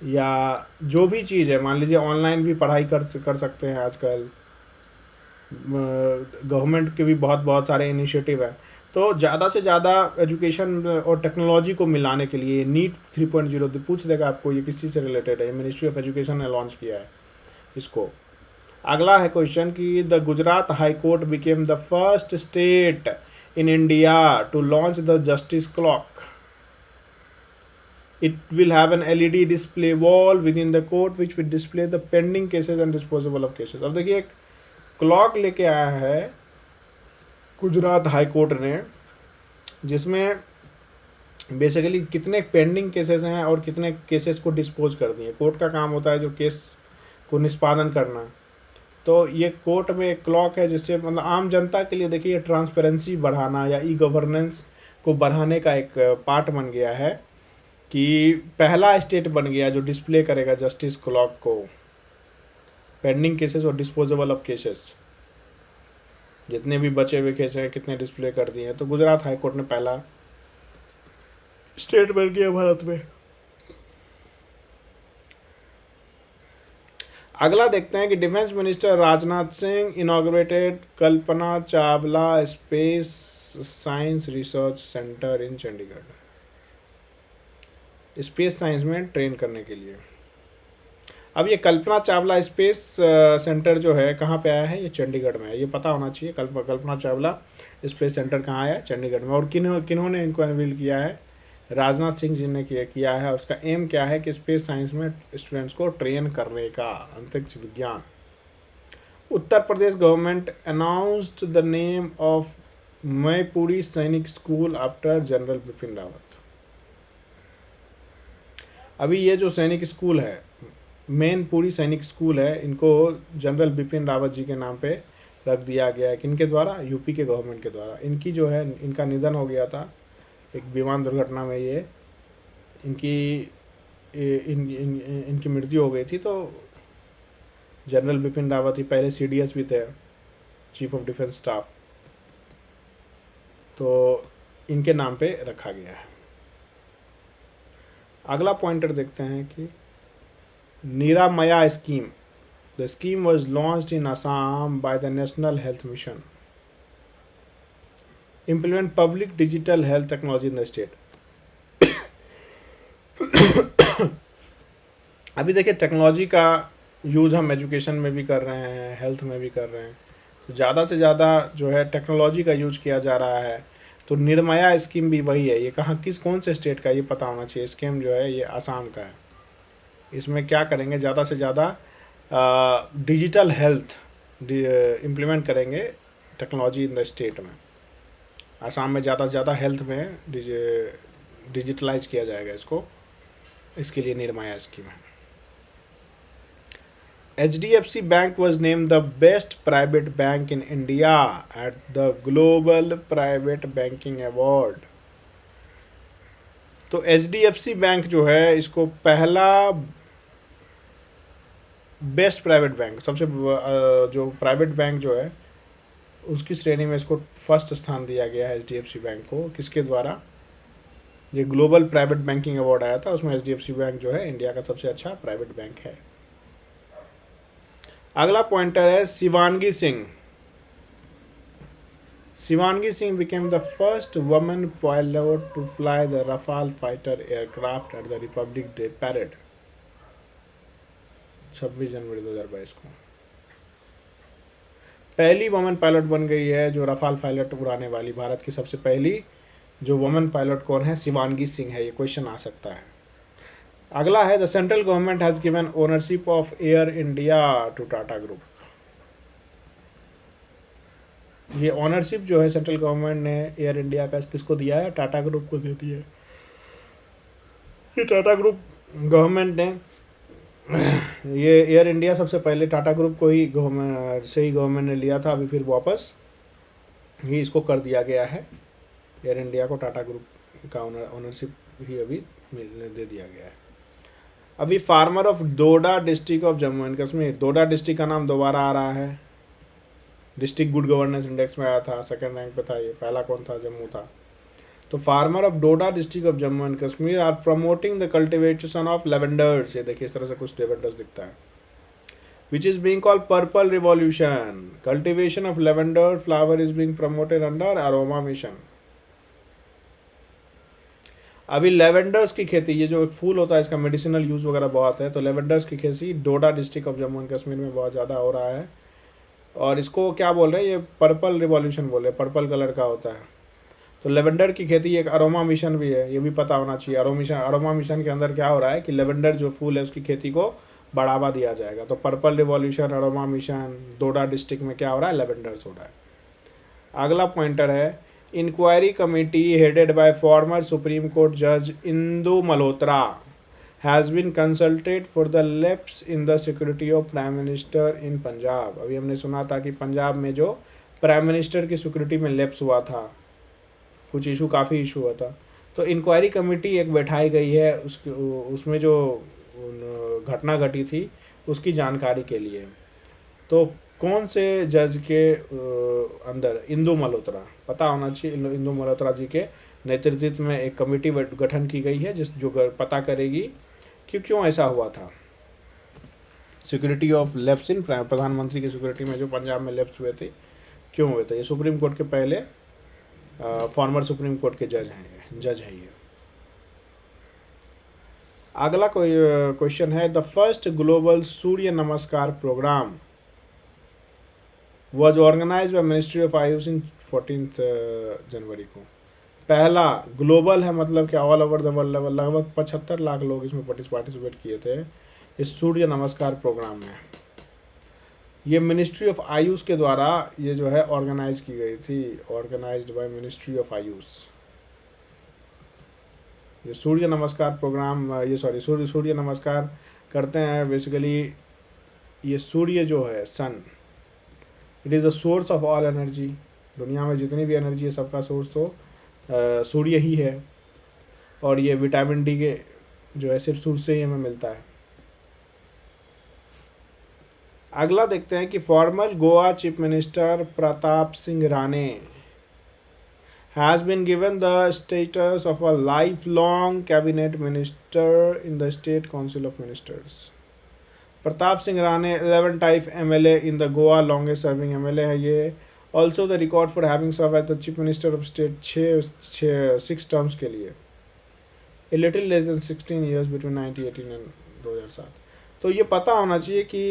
या जो भी चीज़ है, मान लीजिए ऑनलाइन भी पढ़ाई कर सकते हैं आजकल। गवर्नमेंट के भी बहुत बहुत सारे इनिशिएटिव है। तो ज़्यादा से ज़्यादा एजुकेशन और टेक्नोलॉजी को मिलाने के लिए नीट 3.0 पूछ देगा आपको ये किसी से रिलेटेड है, मिनिस्ट्री ऑफ एजुकेशन ने लॉन्च किया है इसको। अगला है क्वेश्चन कि the Gujarat high court became the first state in India to launch the justice clock. It will have an LED display wall within the court which will display the pending cases and disposable of cases। अब देखिए एक clock लेके आया है Gujarat high court ने, जिसमें basically कितने pending cases हैं और कितने केसेस को डिस्पोज कर दिए। कोर्ट का काम होता है जो केस को निष्पादन करना। तो ये कोर्ट में एक क्लॉक है जिससे मतलब आम जनता के लिए देखिए ट्रांसपेरेंसी बढ़ाना या ई गवर्नेंस को बढ़ाने का एक पार्ट बन गया है कि पहला स्टेट बन गया जो डिस्प्ले करेगा जस्टिस क्लॉक को, पेंडिंग केसेस और डिस्पोजेबल ऑफ केसेस, जितने भी बचे हुए केस हैं कितने डिस्प्ले कर दिए हैं। तो गुजरात हाई कोर्ट ने पहला स्टेट बन गया भारत में। अगला देखते हैं कि defence minister Rajnath Singh inaugurated Kalpana Chawla space science research centre in Chandigarh, space science में ट्रेन करने के लिए। अब ये कल्पना चावला स्पेस सेंटर जो है कहाँ पे आया है, ये चंडीगढ़ में है। ये पता होना चाहिए कल्पना चावला स्पेस सेंटर कहाँ आया है, चंडीगढ़ में। और किन्होंने इनको अनवील किया है, राजनाथ सिंह जी ने किया है। और उसका एम क्या है कि स्पेस साइंस में स्टूडेंट्स को ट्रेन करने का, अंतरिक्ष विज्ञान। Uttar Pradesh government announced the name of Mainpuri Sainik school after general Bipin Rawat. अभी ये जो सैनिक स्कूल है, मैनपुरी सैनिक स्कूल है, इनको जनरल बिपिन रावत जी के नाम पे रख दिया गया है। किनके द्वारा, यूपी के गवर्नमेंट के द्वारा। इनकी जो है, इनका निधन हो गया था एक विमान दुर्घटना में। ये इनकी मृत्यु हो गई थी। तो जनरल बिपिन रावत ही पहले CDS भी थे, चीफ ऑफ डिफेंस स्टाफ, तो इनके नाम पे रखा गया है। अगला पॉइंटर देखते हैं कि Niramaya scheme, the scheme was launched in Assam by the national health mission, implement public digital health technology in the state. अभी देखिए टेक्नोलॉजी का यूज़ हम एजुकेशन में भी कर रहे हैं, हेल्थ में भी कर रहे हैं। तो ज़्यादा से ज़्यादा जो है टेक्नोलॉजी का यूज किया जा रहा है। तो निर्मया स्कीम भी वही है। ये कौन से स्टेट का ये पता होना चाहिए। स्कीम जो है ये आसाम का है। इसमें क्या करेंगे, ज़्यादा से ज़्यादा डिजिटल हेल्थ इम्प्लीमेंट करेंगे टेक्नोलॉजी इन द स्टेट में। आसाम में ज़्यादा से ज़्यादा हेल्थ में डिजिटलाइज किया जाएगा इसको, इसके लिए निर्मया स्कीम है। HDFC Bank was named the best private bank in India at the Global Private Banking Award। तो HDFC बैंक जो है इसको पहला बेस्ट प्राइवेट बैंक, सबसे जो प्राइवेट बैंक जो है उसकी श्रेणी में इसको फर्स्ट स्थान दिया गया है HDFC बैंक को। किसके द्वारा, ये ग्लोबल प्राइवेट बैंकिंग अवार्ड आया था, उसमें HDFC बैंक जो है इंडिया का सबसे अच्छा प्राइवेट बैंक है। अगला पॉइंटर है Shivangi Singh. Shivangi Singh became the first woman pilot to fly the Rafale fighter aircraft at the Republic Day parade, 26 जनवरी 2022 को। पहली वुमेन पायलट बन गई है जो रफाल पायलट उड़ाने वाली। भारत की सबसे पहली जो वुमेन पायलट कौन है, शिवांगी सिंह है। ये क्वेश्चन आ सकता है। अगला है the central government has given ownership of air India to Tata group. ये ओनरशिप जो है सेंट्रल गवर्नमेंट ने एयर इंडिया का किसको दिया है, टाटा ग्रुप को दे दिया है। ये टाटा ग्रुप गवर्नमेंट ने, ये एयर इंडिया सबसे पहले टाटा ग्रुप को ही गवर्नमेंट ने लिया था। अभी फिर वापस ही इसको कर दिया गया है। एयर इंडिया को टाटा ग्रुप का ओनरशिप ही अभी दे दिया गया है। अभी farmer of Doda district of Jammu and Kashmir, Doda district का नाम दोबारा आ रहा है, डिस्ट्रिक्ट गुड गवर्नेंस इंडेक्स में आया था, सेकंड रैंक पे था, ये पहला कौन था, जम्मू था। तो farmer of Doda district of Jammu and Kashmir are promoting the cultivation of lavenders, ये देखिए इस तरह से कुछ लेवेंडर्स दिखता है, which is being called purple revolution. Cultivation of lavender flower is being promoted under aroma mission. अभी लेवेंडर्स की खेती, ये जो फूल होता है इसका मेडिसिनल यूज़ वगैरह बहुत है, तो लेवेंडर्स की खेती Doda district of Jammu and Kashmir में बहुत ज़्यादा हो रहा है, और इसको क्या बोल रहे हैं, ये पर्पल रिवॉल्यूशन बोल रहे हैं, पर्पल कलर का होता है। तो लेवेंडर की खेती एक अरोमा मिशन भी है, ये भी पता होना चाहिए। अरोमा मिशन के अंदर क्या हो रहा है कि लेवेंडर जो फूल है उसकी खेती को बढ़ावा दिया जाएगा। तो पर्पल रिवॉल्यूशन, अरोमा मिशन, डोडा डिस्ट्रिक्ट में क्या हो रहा है, लेवेंडर्स हो रहा है। अगला पॉइंटर है, inquiry committee headed by former supreme court जज Indu Malhotra has been consulted for the lapse in the security of prime minister in Punjab. अभी हमने सुना था कि पंजाब में जो प्राइम मिनिस्टर की सिक्योरिटी में लैप्स हुआ था, कुछ इशू, काफ़ी इशू हुआ था, तो इंक्वायरी कमेटी एक बैठाई गई है उसमें जो घटना घटी थी उसकी जानकारी के लिए। तो कौन से जज के अंदर, इंदु मल्होत्रा, पता होना चाहिए, इंदु मल्होत्रा जी के नेतृत्व में एक कमेटी गठन की गई है जो पता करेगी कि क्यों ऐसा हुआ था। सिक्योरिटी ऑफ लैप्स इन, प्रधानमंत्री की सिक्योरिटी में जो पंजाब में लैप्स हुए थे, क्यों हुए थे। ये सुप्रीम कोर्ट के पहले फॉर्मर सुप्रीम कोर्ट के जज हैं ये। अगला कोई क्वेश्चन है, the first global Surya Namaskar programme was organise by ministry of AYUSH in 14 जनवरी को। पहला ग्लोबल है मतलब क्या, all over the world level, लगभग 75 लाख लोग इसमें पार्टिसिपेट किए थे इस सूर्य नमस्कार प्रोग्राम में। ये मिनिस्ट्री ऑफ आयुष के द्वारा ये जो है ऑर्गेनाइज की गई थी, organised by ministry of AYUSH. ये सूर्य नमस्कार प्रोग्राम, सूर्य नमस्कार करते हैं बेसिकली। ये सूर्य जो है, sun, it is the source of all energy. दुनिया में जितनी भी एनर्जी है सबका सोर्स तो सूर्य ही है, और ये विटामिन डी के जो है सिर्फ सूर्य से ही हमें मिलता है। अगला देखते हैं कि farmer Goa chief minister Pratap Singh Rane has been given the status of a lifelong cabinet minister in the State Council of Ministers. Pratap Singh Rane 11 type MLA in the Goa, longest serving MLA है ये। Also the record for having served as the chief minister of state 6 terms के लिए, a little less than 16 years between 1918 and 2007। तो ये पता होना चाहिए कि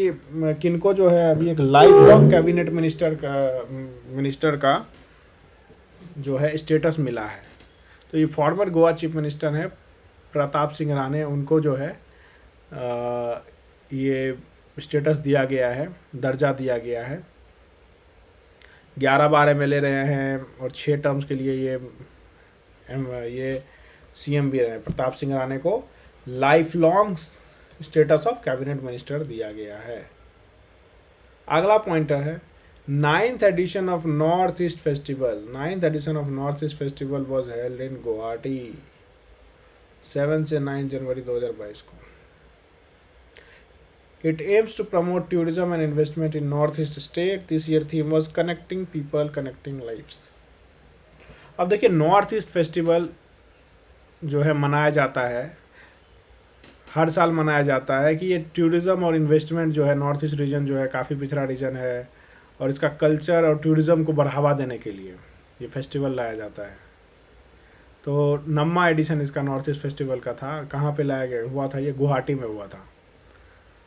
किनको जो है अभी एक लाइफ लॉन्ग कैबिनेट मिनिस्टर का जो है स्टेटस मिला है। तो ये फॉर्मर गोवा चीफ मिनिस्टर हैं प्रताप सिंह राणे, उनको जो है ये स्टेटस दिया गया है, दर्जा दिया गया है। 11 बार MLA रहे हैं और 6 टर्म्स के लिए ये CM भी रहे हैं। प्रताप सिंह राणे को life long status of cabinet minister दिया गया है। अगला पॉइंटर है, 9th edition of North East Festival was held in Guwahati 7 से 9 जनवरी 2022 को। It aims to promote tourism and investment in Northeast state. This year theme was connecting people, connecting lives. अब देखिए north east festival जो है मनाया जाता है, हर साल मनाया जाता है कि ये टूरिज़म और इन्वेस्टमेंट जो है, नॉर्थ ईस्ट रीजन जो है काफ़ी पिछड़ा रीजन है और इसका कल्चर और टूरिज़म को बढ़ावा देने के लिए ये फेस्टिवल लाया जाता है। तो 9वां एडिशन इसका नॉर्थ ईस्ट फेस्टिवल का था। कहाँ पे लाया गया हुआ था, ये गुवाहाटी में हुआ था,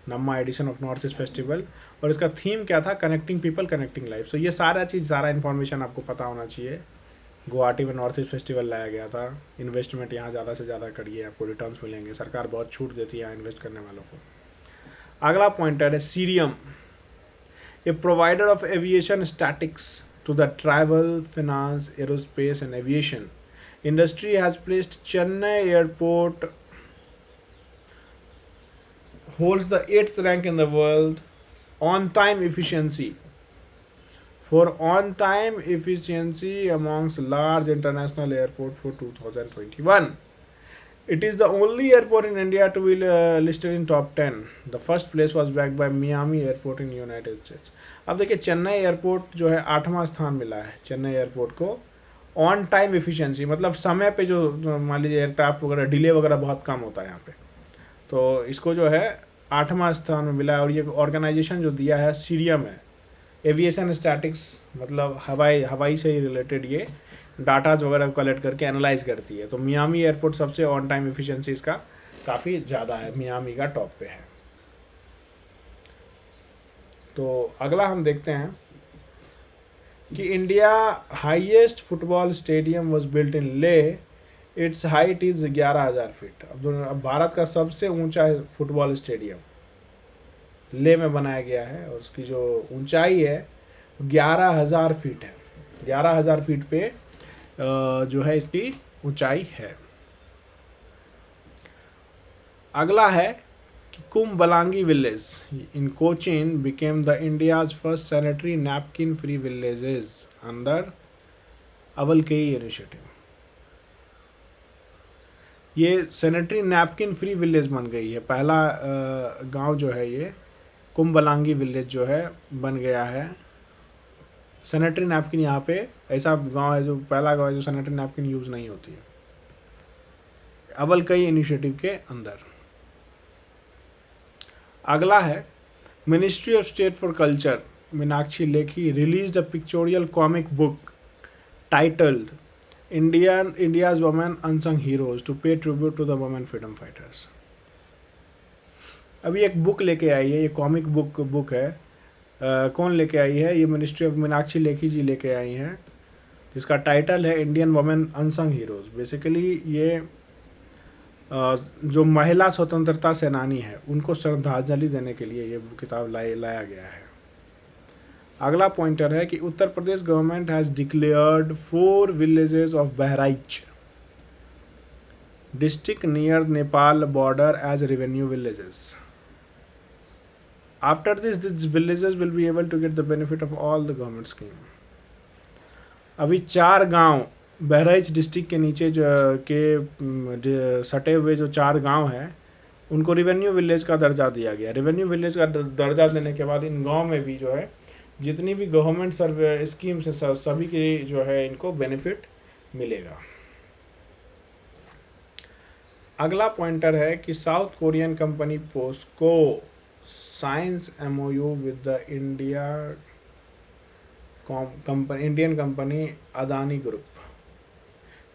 9वां edition of north east festival. और इसका थीम क्या था, connecting people, connecting life. So ये सारा इन्फॉर्मेशन आपको पता होना चाहिए। गुवाहाटी में नॉर्थ ईस्ट फेस्टिवल लाया गया था। इन्वेस्टमेंट यहाँ ज़्यादा से ज़्यादा करिए, आपको रिटर्न्स मिलेंगे, सरकार बहुत छूट देती है यहाँ इन्वेस्ट करने वालों को। अगला पॉइंटर है Cirium, a provider of aviation statics to the travel, finance, aerospace and aviation industry has placed Chennai airport holds the 8th rank in the world on-time efficiency amongst large international airport for 2021. It is the only airport in India to be listed in top 10. The first place was backed by Miami Airport in United States. अब देखिए Chennai airport जो है 8वां स्थान मिला है Chennai airport को on time efficiency, मतलब समय पे जो मान लीजिए एयरक्राफ्ट वगैरह डिले वगैरह बहुत कम होता है यहाँ पे, तो इसको जो है 8वां स्थान में मिला है। और ये ऑर्गेनाइजेशन जो दिया है सीरियम है, एविएशन स्टैटिक्स, मतलब हवाई से ही रिलेटेड ये डाटाज वगैरह कलेक्ट करके एनालाइज करती है। तो मियामी एयरपोर्ट सबसे ऑन टाइम एफिशिएंसी इसका काफ़ी ज़्यादा है, मियामी का टॉप पे है। तो अगला हम देखते हैं कि India highest football stadium was built in ले, इट्स हाइट इज़ 11,000 फीट। अब भारत का सबसे ऊंचा फुटबॉल स्टेडियम ले में बनाया गया है और उसकी जो ऊंचाई है 11,000 फीट है। 11,000 फीट पे जो है इसकी ऊंचाई है। अगला है कि Kumbalangi village in Cochin became the India's first sanitary napkin free villages under Avalkayi initiative. ये सैनिटरी नैपकिन फ्री विलेज बन गई है, पहला गांव जो है ये कुंभलंगी विलेज जो है बन गया है। सैनिटरी नैपकिन यहाँ पे ऐसा गांव है जो पहला गांव है जो सैनिटरी नैपकिन यूज़ नहीं होती है, अवलकेई इनिशिएटिव के अंदर। अगला है ministry of state for culture Meenakshi Lekhi released a pictorial comic book titled India's women unsung heroes to pay tribute to the women freedom fighters. अभी एक बुक लेके आई है, ये कॉमिक बुक है। कौन लेके आई है? ये मिनिस्ट्री ऑफ मीनाक्षी लेखी जी लेके आई हैं, जिसका टाइटल है Indian women unsung heroes. Basically ये जो महिला स्वतंत्रता सेनानी है उनको श्रद्धांजलि देने के लिए ये किताब लाया गया है। अगला पॉइंटर है कि Uttar Pradesh government has declared 4 villages of Bahraich district near Nepal border as revenue villages. After this, these villages will be able to get the benefit of all the government scheme. अभी 4 गांव बहराइच डिस्ट्रिक्ट के नीचे के सटे हुए जो 4 गांव हैं उनको रेवेन्यू विलेज का दर्जा दिया गया। रेवेन्यू विलेज का दर्जा देने के बाद इन गांव में भी जो है जितनी भी गवर्नमेंट स्कीम्स है सभी की जो है इनको बेनिफिट मिलेगा। अगला पॉइंटर है कि south Korean company POSCO signs MOU with the Indian company Adani Group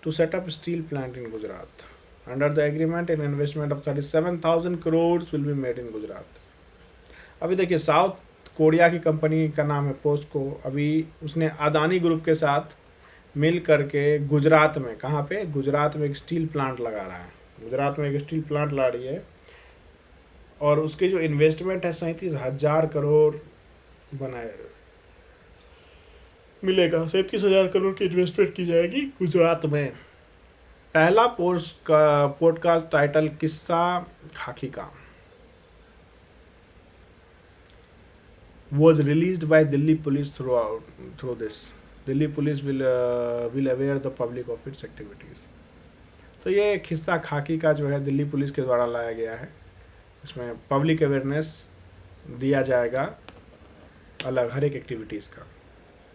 to set up steel plant in Gujarat. Under the agreement, an investment of 37,000 crores will be made in Gujarat. अभी देखिए south Korea की company का नाम है POCSO. अभी उसने Adani group के साथ मिल करके गुजरात में, कहाँ पे? गुजरात में एक स्टील प्लांट लगा रहा है। गुजरात में एक स्टील प्लांट ला रही है और उसके जो इन्वेस्टमेंट है 37,000 करोड़ मिलेगा। 37,000 करोड़ की इन्वेस्टमेंट की जाएगी गुजरात में। पहला पोर्ट का टाइटल किस्सा खाकी का was released by Delhi police through this. Delhi police will aware the public of its activities. तो ये किस्सा खाकी का जो है दिल्ली पुलिस के द्वारा लाया गया है। इसमें पब्लिक अवेयरनेस दिया जाएगा अलग हर एक एक्टिविटीज़ का।